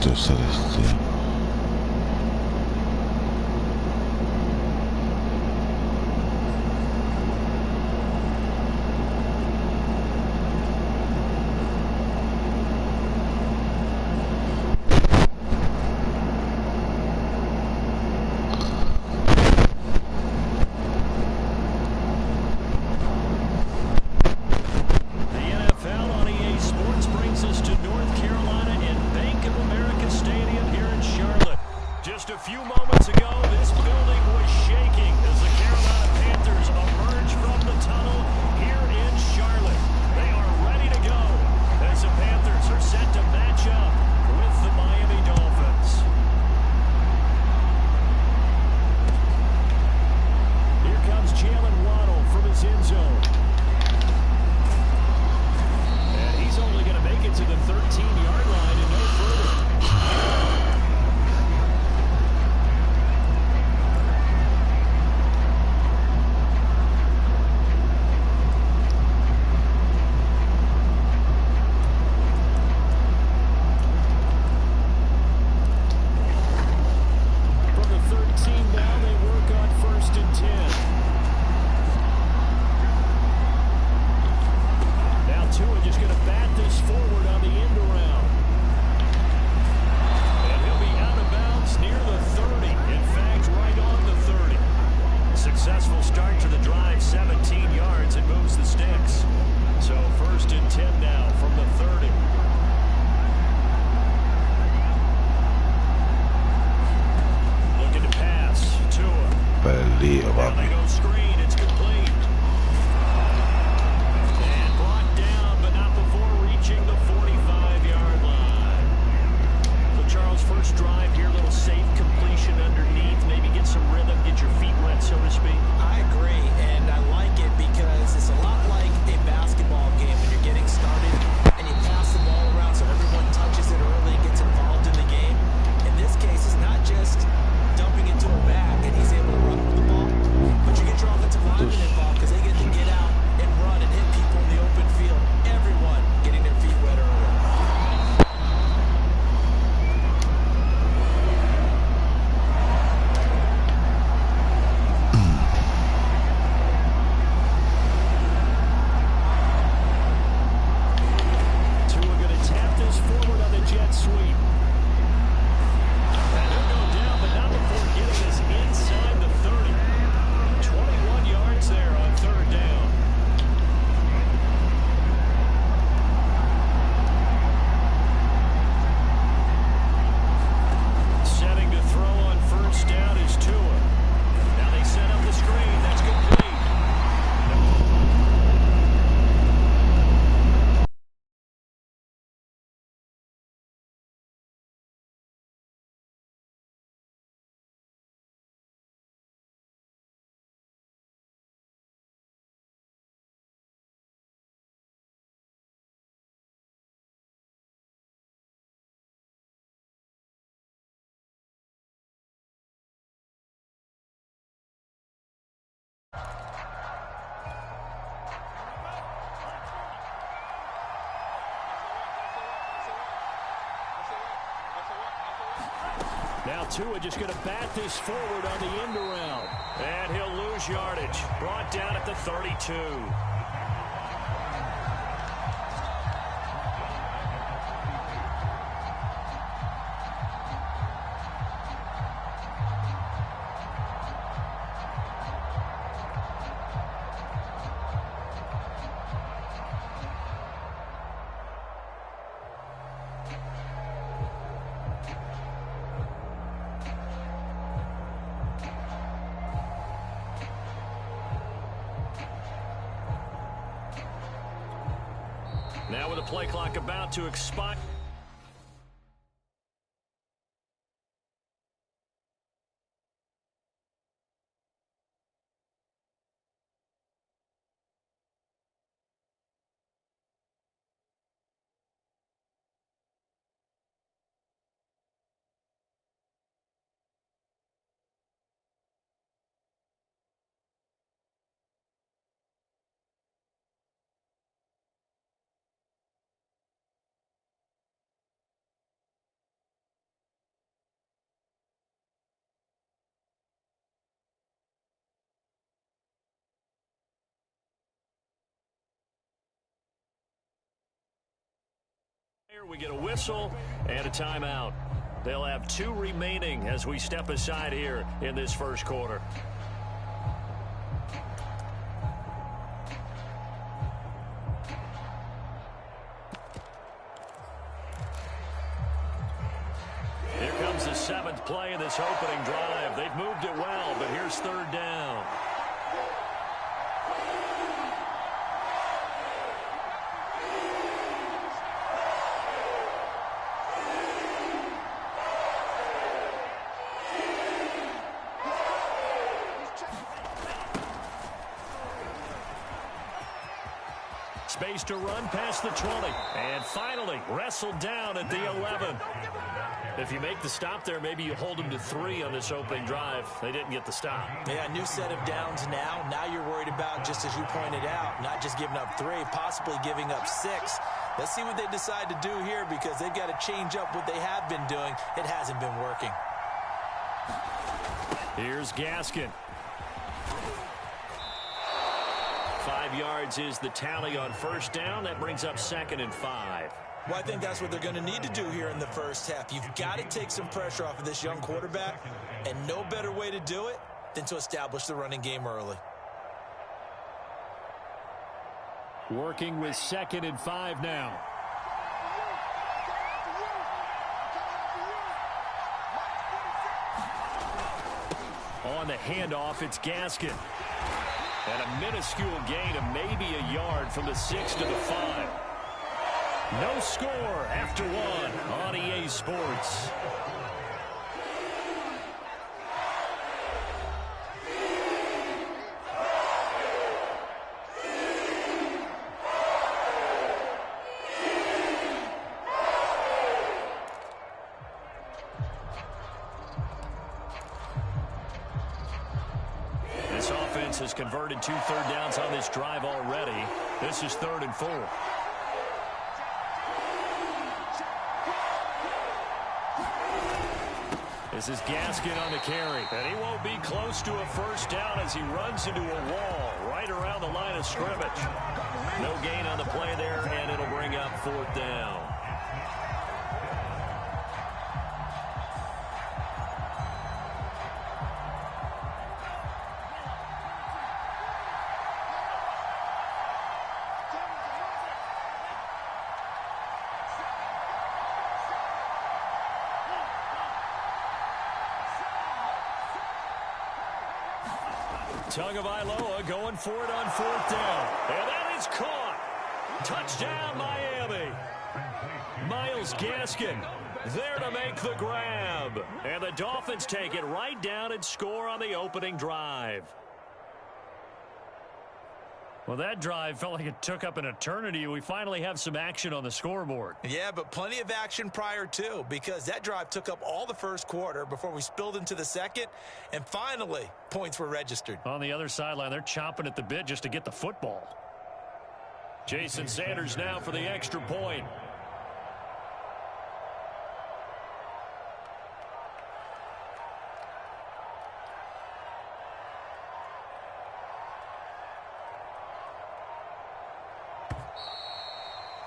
Cristo celestial. Now Tua just going to bat this forward on the end around. And he'll lose yardage. Brought down at the 32. Now with the play clock about to expire. We get a whistle and a timeout. They'll have 2 remaining as we step aside here in this first quarter. Here comes the 7th play in this opening drive. They've moved it well, but here's 3rd down. Space to run past the 20. And finally wrestled down at the 11. If you make the stop there, maybe you hold them to 3 on this opening drive. They didn't get the stop. Yeah, new set of downs now. Now you're worried about, just as you pointed out, not just giving up 3, possibly giving up 6. Let's see what they decide to do here, because they've got to change up what they have been doing. It hasn't been working. Here's Gaskin. 5 yards is the tally on first down. That brings up 2nd and 5. Well, I think that's what they're going to need to do here in the first half. You've got to take some pressure off of this young quarterback, and no better way to do it than to establish the running game early. Working with 2nd and 5 now. On the handoff, it's Gaskin. And a minuscule gain of maybe a yard from the 6 to the 5. No score after 1 on EA Sports. This offense has converted 2 third downs on this drive already. This is 3rd and 4. This is Gaskin on the carry. And he won't be close to a first down as he runs into a wall right around the line of scrimmage. No gain on the play there, and it'll bring up 4th down. Tagovailoa going for it on 4th down. And that is caught. Touchdown, Miami. Myles Gaskin there to make the grab. And the Dolphins take it right down and score on the opening drive. Well, that drive felt like it took up an eternity. We finally have some action on the scoreboard. Yeah, but plenty of action prior to, because that drive took up all the first quarter before we spilled into the second, and finally, points were registered. On the other sideline, they're chomping at the bit just to get the football. Jason Sanders now for the extra point.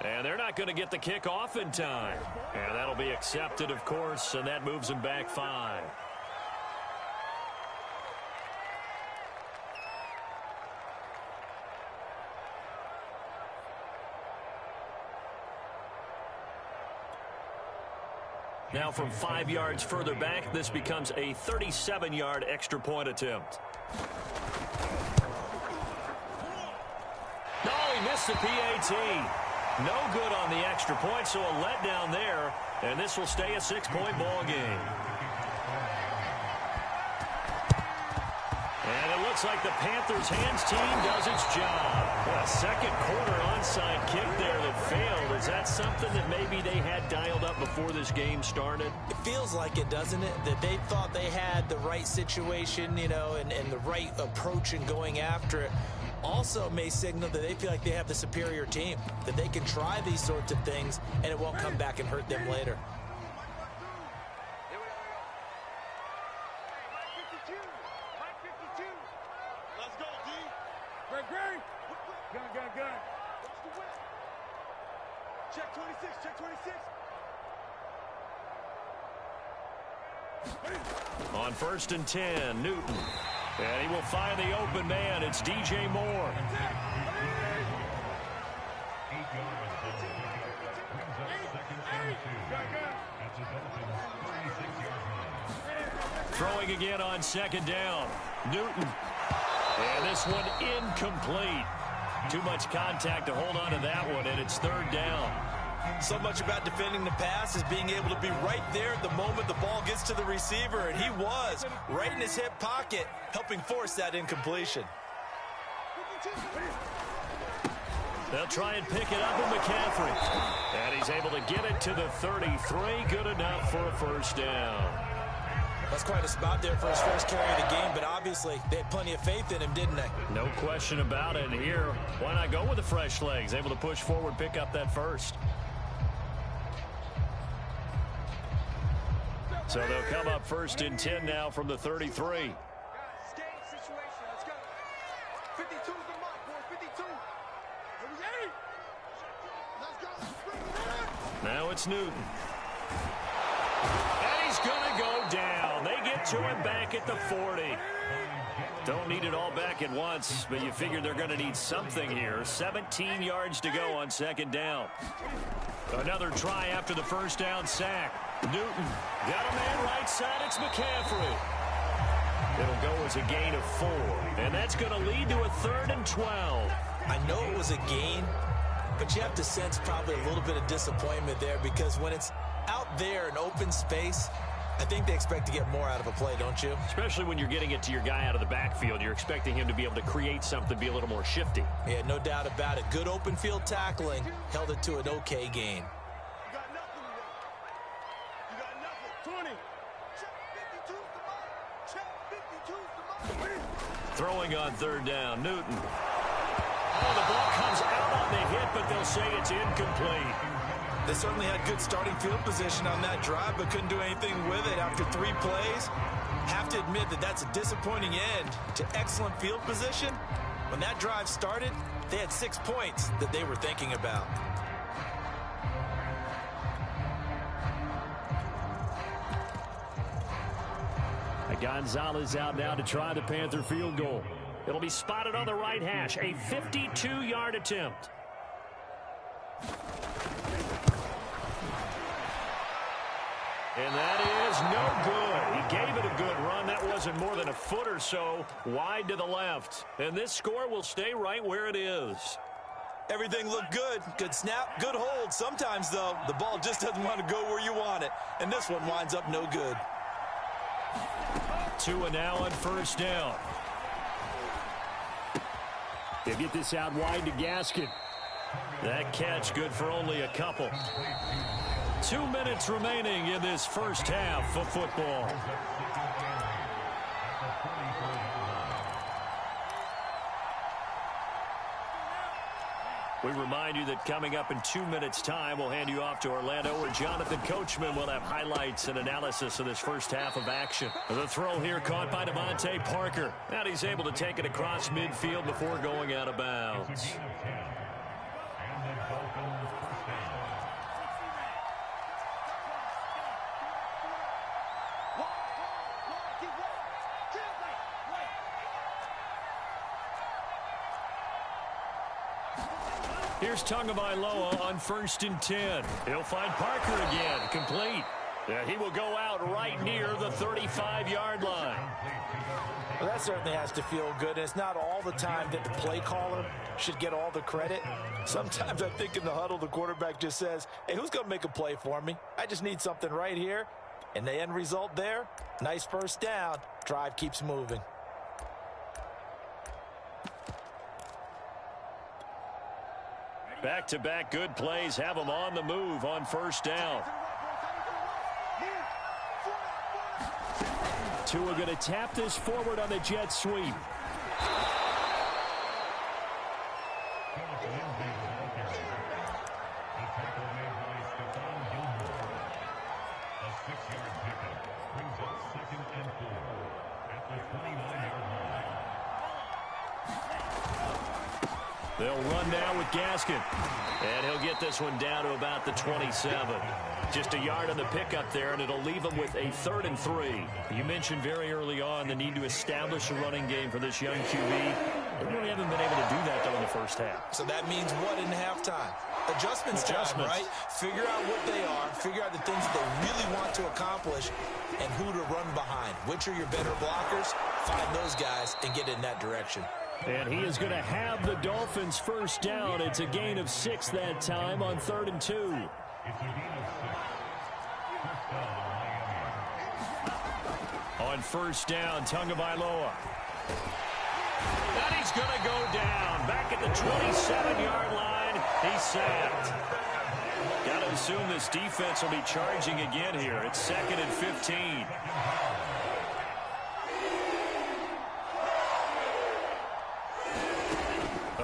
And they're not going to get the kick off in time. And that'll be accepted, of course, and that moves them back 5. Now from 5 yards further back, this becomes a 37-yard extra point attempt. No, he missed the PAT. No good on the extra point, so a letdown there, and this will stay a 6-point ball game. And it looks like the Panthers' hands team does its job. A second quarter onside kick there that failed. Is that something that maybe they had dialed up before this game started? It feels like it, doesn't it? That they thought they had the right situation, you know, and the right approach in going after it. Also may signal that they feel like they have the superior team, that they can try these sorts of things and it won't come back and hurt them later. Check 26, check 26. On 1st and 10, Newton. And he will find the open man. It's DJ Moore. Throwing again on 2nd down. Newton. And this one incomplete. Too much contact to hold on to that one, and it's 3rd down. So much about defending the pass is being able to be right there at the moment the ball gets to the receiver, and he was right in his hip pocket, helping force that incompletion. They'll try and pick it up with McCaffrey. And he's able to get it to the 33. Good enough for a 1st down. That's quite a spot there for his first carry of the game, but obviously they had plenty of faith in him, didn't they? No question about it. Here, why not go with the fresh legs? Able to push forward, pick up that 1st. So they'll come up 1st and 10 now from the 33. Now it's Newton. And he's going to go down. They get to him back at the 40. Don't need it all back at once, but you figure they're going to need something here. 17 yards to go on 2nd down. Another try after the 1st down sack. Newton got a man right side. It's McCaffrey. It'll go as a gain of 4, and that's going to lead to a 3rd and 12. I know it was a gain, but you have to sense probably a little bit of disappointment there, because when it's out there in open space, I think they expect to get more out of a play, don't you? Especially when you're getting it to your guy out of the backfield. You're expecting him to be able to create something, be a little more shifty. Yeah, no doubt about it. Good open field tackling held it to an okay gain. Throwing on 3rd down, Newton. Oh, the ball comes out on the hit, but they'll say it's incomplete. They certainly had good starting field position on that drive, but couldn't do anything with it after 3 plays. Have to admit that that's a disappointing end to excellent field position. When that drive started, they had 6 points that they were thinking about. Gonzalez out now to try the Panther field goal. It'll be spotted on the right hash. A 52-yard attempt. And that is no good. He gave it a good run. That wasn't more than a foot or so wide to the left. And this score will stay right where it is. Everything looked good. Good snap, good hold. Sometimes, though, the ball just doesn't want to go where you want it. And this one winds up no good. 2 and now on 1st down. They get this out wide to Gaskin. That catch good for only a couple. 2 minutes remaining in this first half of football. We remind you that coming up in 2 minutes' time, we'll hand you off to Orlando, where Jonathan Coachman will have highlights and analysis of this first half of action. The throw here caught by Devontae Parker. And he's able to take it across midfield before going out of bounds. Here's Tagovailoa on 1st and 10. He'll find Parker again, complete. He will go out right near the 35-yard line. Well, that certainly has to feel good. And it's not all the time that the play caller should get all the credit. Sometimes I think in the huddle, the quarterback just says, hey, who's going to make a play for me? I just need something right here. And the end result there, nice first down. Drive keeps moving. Back-to-back good plays have them on the move on first down. Tua going to tap this forward on the jet sweep. They'll run now with Gaskin. And he'll get this one down to about the 27. Just a yard on the pickup there, and it'll leave him with a 3rd and 3. You mentioned very early on the need to establish a running game for this young QB. They really haven't been able to do that, though, in the first half. So that means what in halftime? Adjustments time, right? Figure out what they are, figure out the things that they really want to accomplish, and who to run behind. Which are your better blockers? Find those guys and get in that direction. And he is going to have the Dolphins first down. It's a gain of 6 that time on 3rd and 2. On first down, Tagovailoa. And he's going to go down. Back at the 27-yard line. He's sacked. Got to assume this defense will be charging again here. It's 2nd and 15.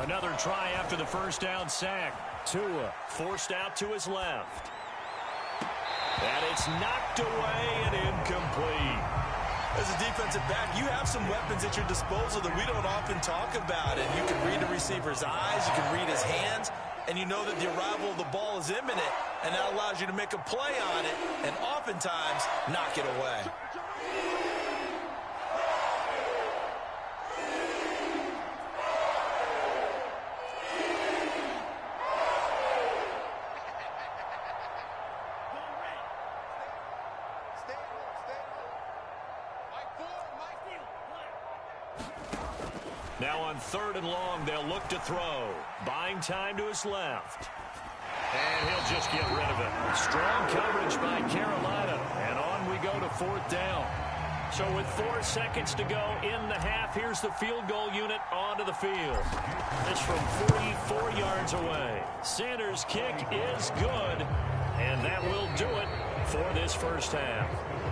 Another try after the first down sack. Tua forced out to his left. And it's knocked away and incomplete. As a defensive back, you have some weapons at your disposal that we don't often talk about. And you can read the receiver's eyes, you can read his hands, and you know that the arrival of the ball is imminent. And that allows you to make a play on it and oftentimes knock it away. Now on 3rd and long, they'll look to throw. Buying time to his left. And he'll just get rid of it. Strong coverage by Carolina. And on we go to 4th down. So with 4 seconds to go in the half, here's the field goal unit onto the field. It's from 44 yards away. Sanders' kick is good. And that will do it for this first half.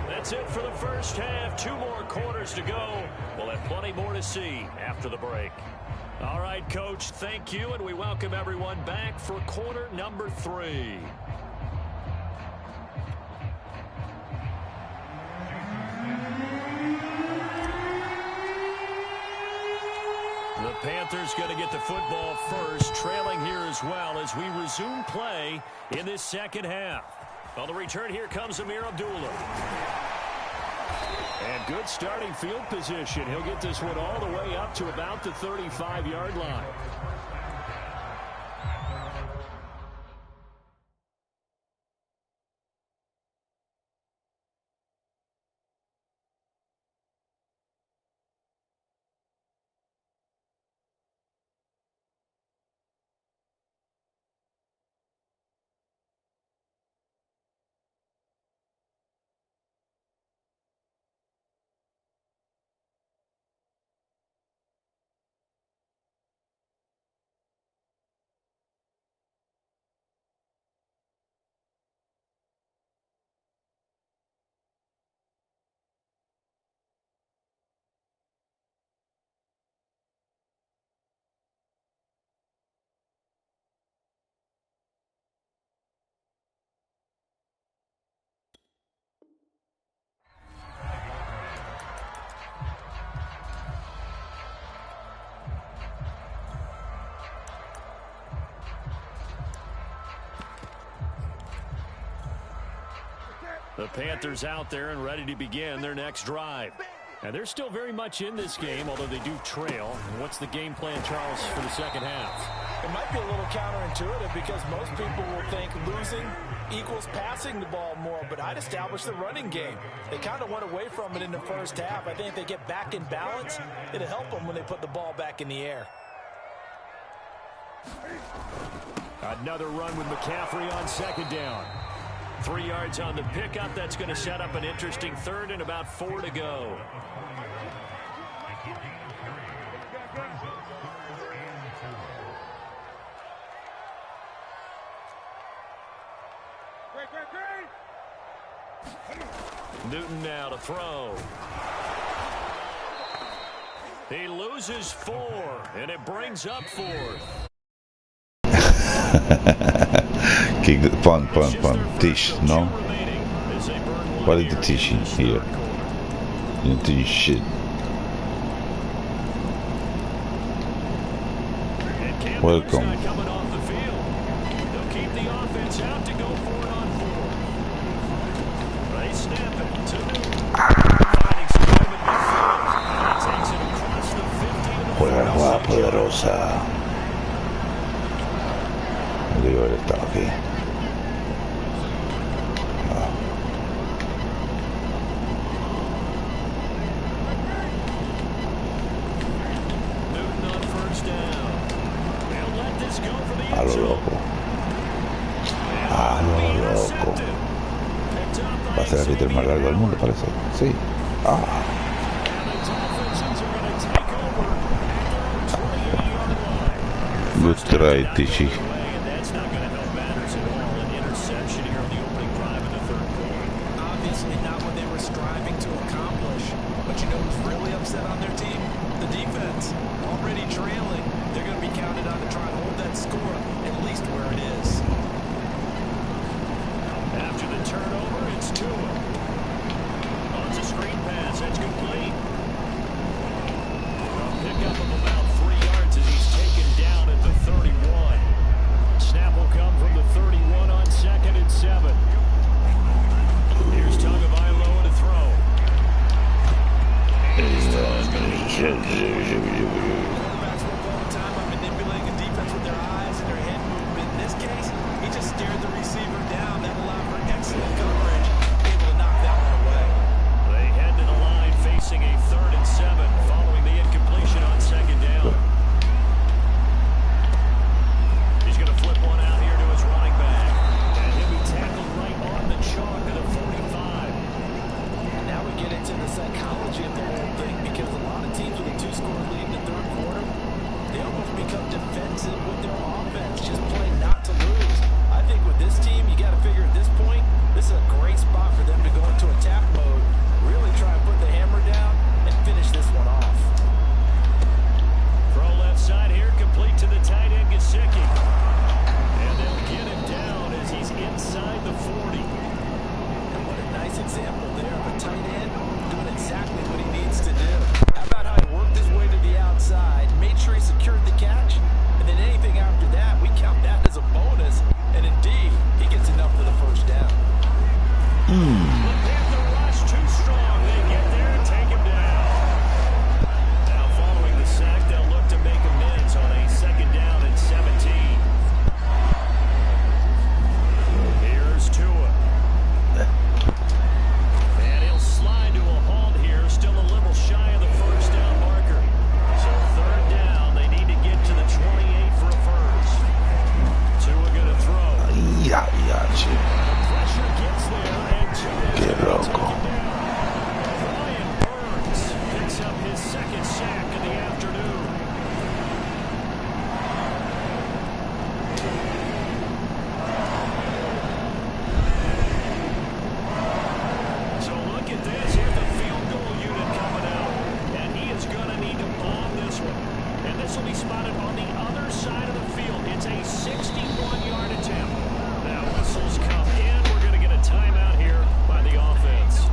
That's it for the first half. 2 more quarters to go. We'll have plenty more to see after the break. All right, Coach, thank you, and we welcome everyone back for quarter number 3. The Panthers going to get the football first, trailing here as well as we resume play in this second half. On the return, here comes Amir Abdullah. And good starting field position. He'll get this one all the way up to about the 35-yard line. The Panthers out there and ready to begin their next drive. And they're still very much in this game, although they do trail. And what's the game plan, Charles, for the second half? It might be a little counterintuitive because most people will think losing equals passing the ball more, but I'd establish the running game. They kind of went away from it in the first half. I think if they get back in balance, it'll help them when they put the ball back in the air. Another run with McCaffrey on second down. 3 yards on the pickup. That's going to set up an interesting third and about 4 to go. Newton now to throw. He loses 4, and it brings up 4th. Kick the punt. Teach, no? What is the teaching here? You don't teach shit. Welcome. Coming off the field. They'll keep the offense out to go 4-on-4. They snap it to Newton. Finding some room at midfield. He takes it across the 50 to the Juega la 46. poderosa. Digo, él está aquí. Newton on first down. They'll let this go for the A end lo zone. loco. And A will be lo loco. intercepted. Picked up by Va a ser el hitter más largo del mundo, parece. Sí. Ah. And the Dolphins are going to take over at their own 28-yard line. Good try, Tichy. And that's not going to help matters at all. An interception here on the opening drive in the third quarter. Obviously not what they were striving to accomplish. But you know who's really upset on their team? The defense. Already trailing. They're going to be counted on to try and hold that score at least where it is. After the turnover, it's Tua. Oh, it's a screen pass. That's complete. A pickup of about 3 yards as he's taken down at the 31. Snap will come from the 31 on 2nd and 7. Here's Tagovailoa to throw. Quarterbacks work all the time on manipulating a defense with their eyes and their head movement. In this case, he just stared the receiver down. That allowed for excellent coverage. Able to knock that one away. They head to the line facing a 3rd and 7 following the incompletion on 2nd down. He's going to flip one out here to his running back. And he'll be tackled right on the chalk of the 45. Now we get into the psychology of the whole thing because a lot of teams with a 2-score lead in the third quarter, they almost become defensive with their offense, just playing not to lose. I think with this team, you got to figure at this point, this is a great spot for them to go into attack mode, really try and put the hammer down and finish this one off. Throw left side here, complete to the tight end, Gesicki. And they'll get him down as he's inside the 40. And what a nice example there of a tight end doing exactly what he needs to do. How about how he worked his way to the outside, made sure he secured the catch, and then anything after that, we count that as a bonus. And indeed, he gets enough for the first down. The Panther rush too strong. They get there and take him down. Now following the sack, they'll look to make amends on a 2nd down and 17. Here's Tua. And he'll slide to a halt here, still a little shy of the first down marker. So 3rd down, they need to get to the 28 for a first. Tua going to throw. Ya, che. Pressure gets there, and Tua Qué loco. Brian Burns picks up his 2nd sack of the afternoon. So look at this. Here's the field goal unit coming out. And he is going to need to bomb this one. And this will be spotted on the other side of the field. It's a 61-yard attempt. Now whistles come in. We're going to get a timeout here by the offense.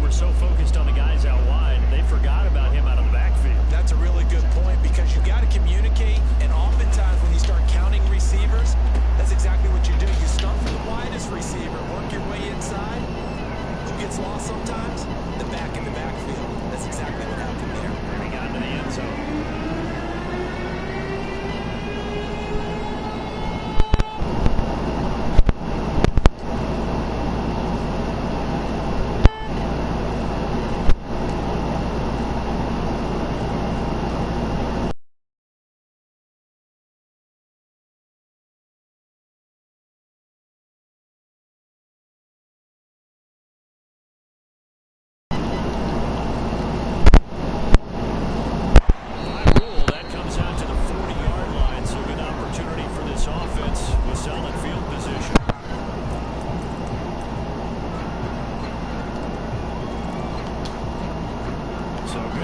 were so focused on the guys out wide, they forgot about him out of the backfield. That's a really good point because you got to communicate, and oftentimes when you start counting receivers, that's exactly what you do. You start from the widest receiver, work your way inside. Who gets lost sometimes? The back in the backfield. That's exactly what happened there. And he got into the end zone.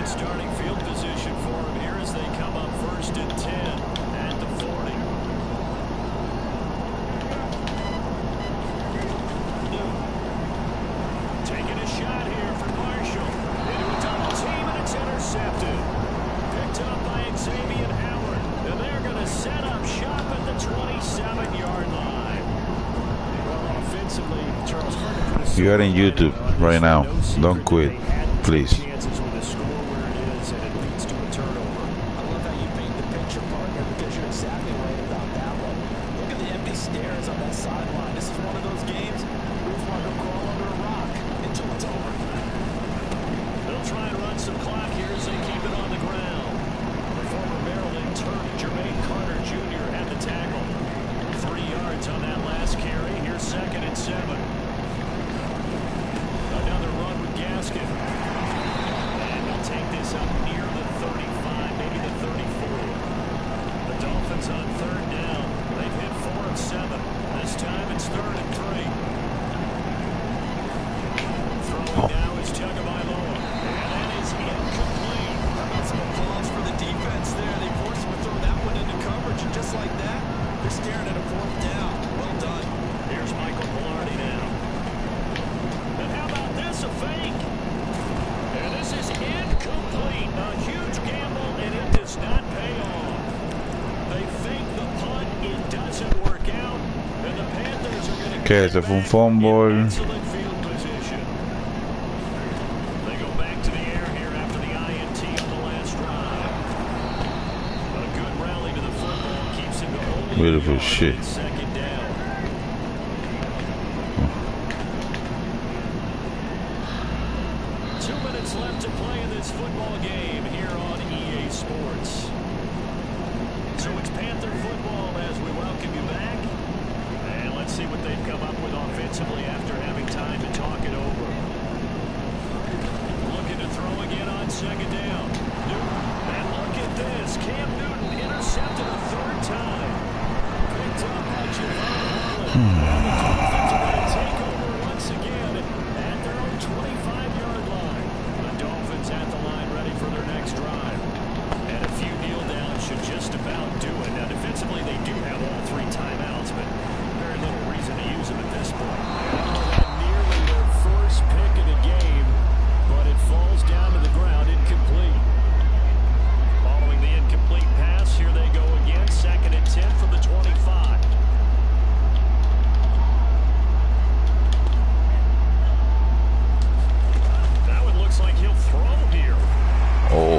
Starting field position for him here as they come up 1st and 10 at the 40. Taking a shot here for Marshall. Into a double team and it's intercepted. Picked up by Xavier Howard. And they're going to set up shop at the 27-yard line. Well, offensively, Charles Carter. You are in YouTube right now. Don't quit, please. On that last carry, here's 2nd and 7. Another run with Gaskin. And they'll take this up near the 35, maybe the 34. The Dolphins on 3rd down. They've hit 4 of 7. This time it's 3rd and 3. Throwing now is Tagovailoa. And that is incomplete. How about some applause for the defense there? They forced him to throw that one into coverage, and just like that, they're staring at a 4th down. Well done. Here's Michael Pilardi now. And how about this, a fake? And this is incomplete. A huge gamble, and it does not pay off. They fake the punt. It doesn't work out. And the Panthers are going to ¿Qué? Ese fue un fumble. excellent field position. They go back to the air here after the INT on the last drive. A good rally to the football keeps him to only Beautiful shit. 2nd down. 2 minutes left to play in this football game here on EA Sports. So it's Panther football as we welcome you back. And let's see what they've come up with offensively after having time to talk it over. Looking to throw again on 2nd down. Newton, and look at this. Cam Newton intercepted a 3rd time. Picked up by Javon Holland. And the Dolphins are going to take over once again at their own 25-yard line. The Dolphins at the line ready for their next drive. And a few kneel downs should just about do it. Now, defensively, they do have all 3 timeouts, but very little reason to use them at this point. Nearly their first pick of the game, but it falls down to the ground incomplete. Following the incomplete pass, here they go again. 2nd and 10 from the 25. That one looks like he'll throw here.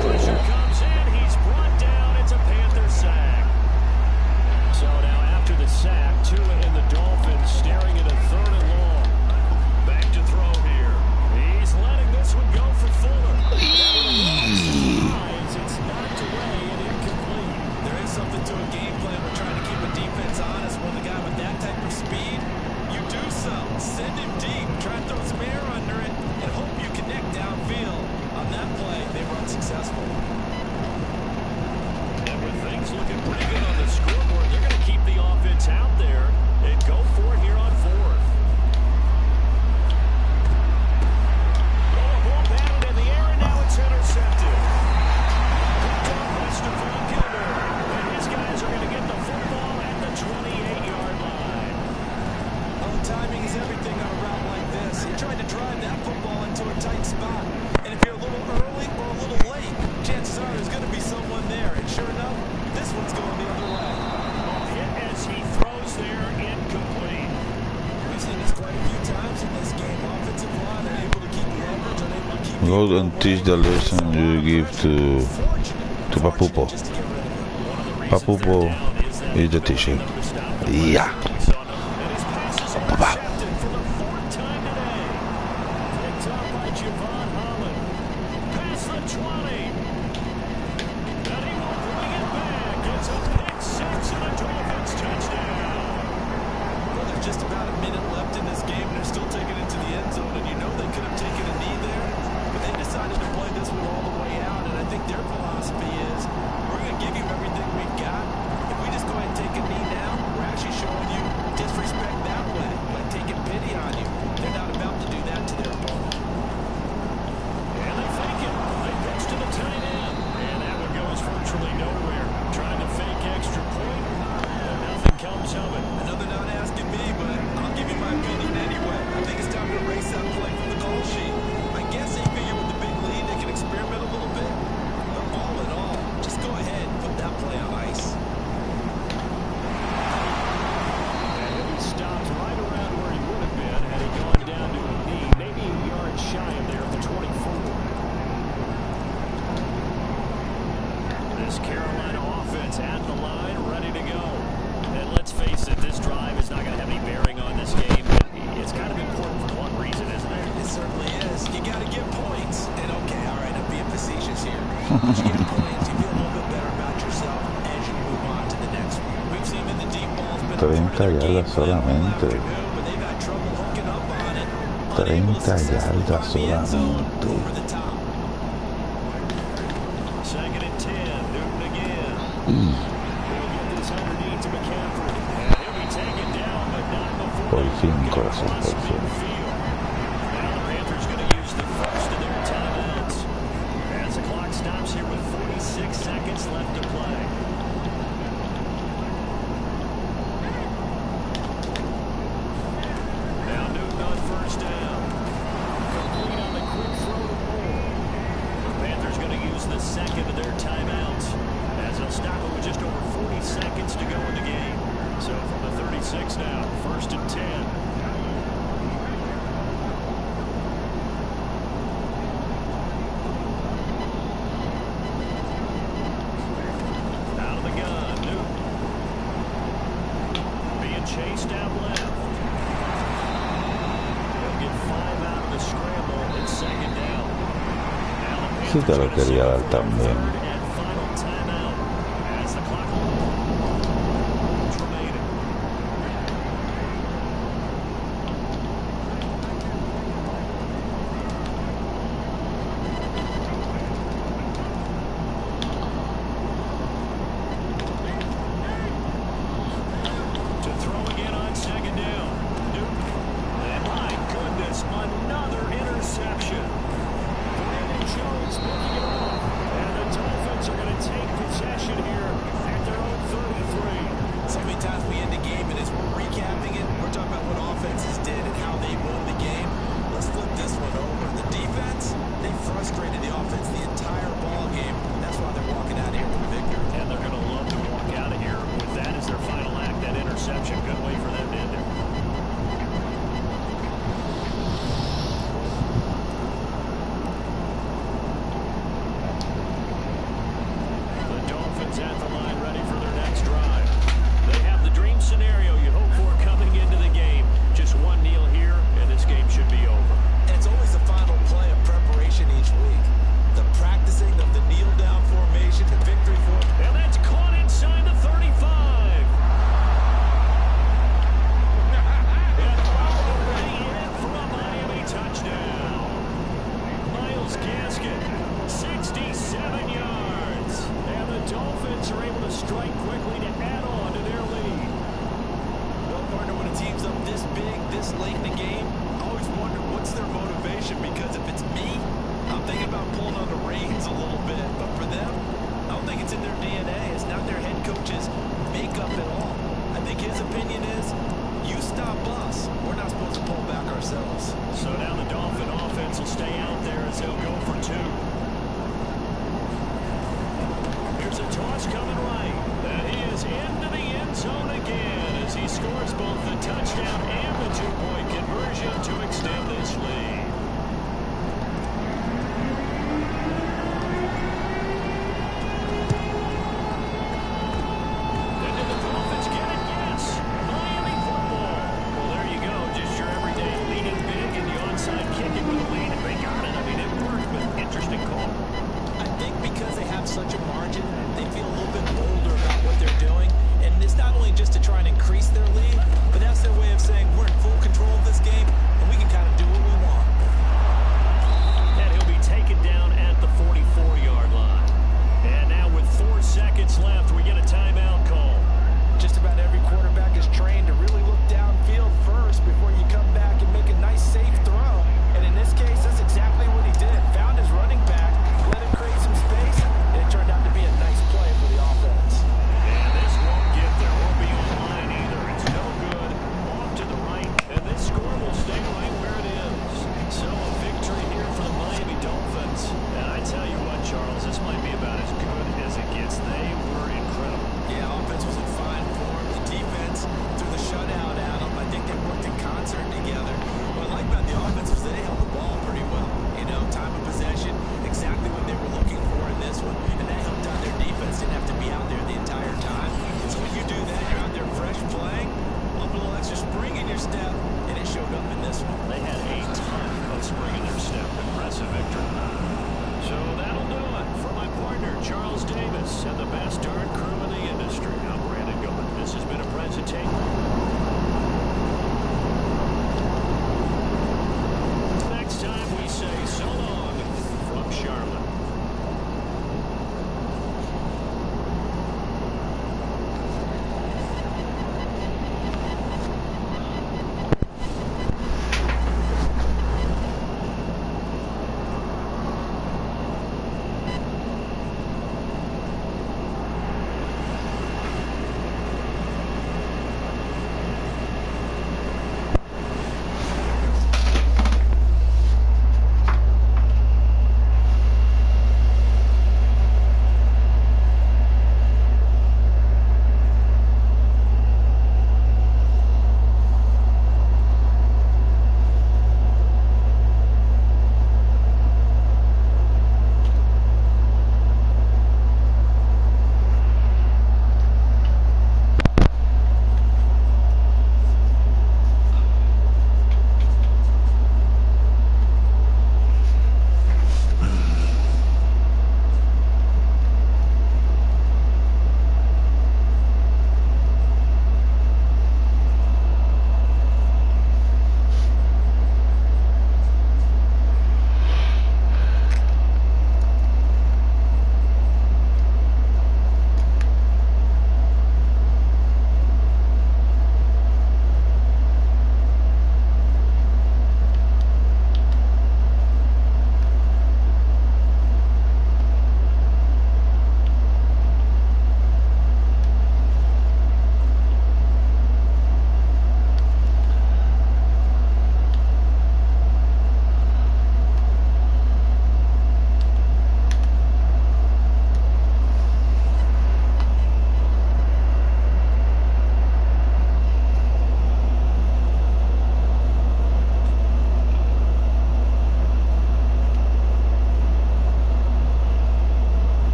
Pressure comes in. He's brought down. It's a Panther sack. So now after the sack, Tua and the Dolphins staring at a 3rd and long. Back to throw here. He's letting this one go for Fuller. It's knocked away and incomplete. There is something to a game plan. We're trying to keep a defense honest. When the guy with that type of speed, you do so. Send him deep. Try and throw some air under it and hope you connect downfield. On that play, they were unsuccessful. And with things looking pretty good on the scoreboard, they're going to keep the offense out there and go for it here on 4th. Oh, a ball batted in the air, and now it's intercepted. Picked up by Stephon Gilmore. And his guys are going to get the football at the 28-yard line. Oh, timing is everything on a route like Go and teach the lesson you give to Papupo. Papupo is the teacher. Yeah. Just about a minute left in this game, and they're still taking it to the end zone, and you know they could have taken a knee there, but they decided to play this one all the way out, and I think their philosophy is, we're going to give you everything we've got. If we just go ahead and take a knee now, we're actually showing you disrespect that way, like taking pity on you. They're not about to do that to their opponent. And they fake it. They pitch to the tight end, and that one goes virtually nowhere. Trying to fake extra point, and nothing comes of it. Another not asking me, but I'll give you my opinion anyway. I think it's time to erase that play from the call sheet. I guess they figure with the big lead they can experiment a little bit. But all in all, just go ahead and put that play on ice. And he stopped right around where he would have been had he gone down to a knee, maybe a yard shy of there at the 24. This Carolina offense at the line, ready to go. And let's face it, this drive is not going to have any bearing on this game, but it's kind of important for one reason, isn't it? It certainly is. You got to get points. And okay, all right, I'm being facetious here. Once you get points, you feel a little bit better about yourself as you move on to the next one. We've seen in the deep ball's been a part of their game solamente. but they've had trouble hooking up on it. 30 yardas solamente. Over the top. Second and 10, Newton again. They'll get this underneath to McCaffrey. And he'll be taken down, but not before Por they fin, get corazón, across por fin. midfield. Now the Panthers going to use the first of their timeouts as the clock stops here with 46 seconds left to play. Now Newton on first down. Complete on the quick throw to Wolrd. The Panthers going to use the second of their timeouts as they'll stop it with just over 40 seconds to go in the game. So from the 36 now, first and 10. Out of the gun, Newton. Being chased out left. They'll get 5 out of the scramble. It's second down. Now the Sí te lo Panthers quería dar gonna set up for también. third and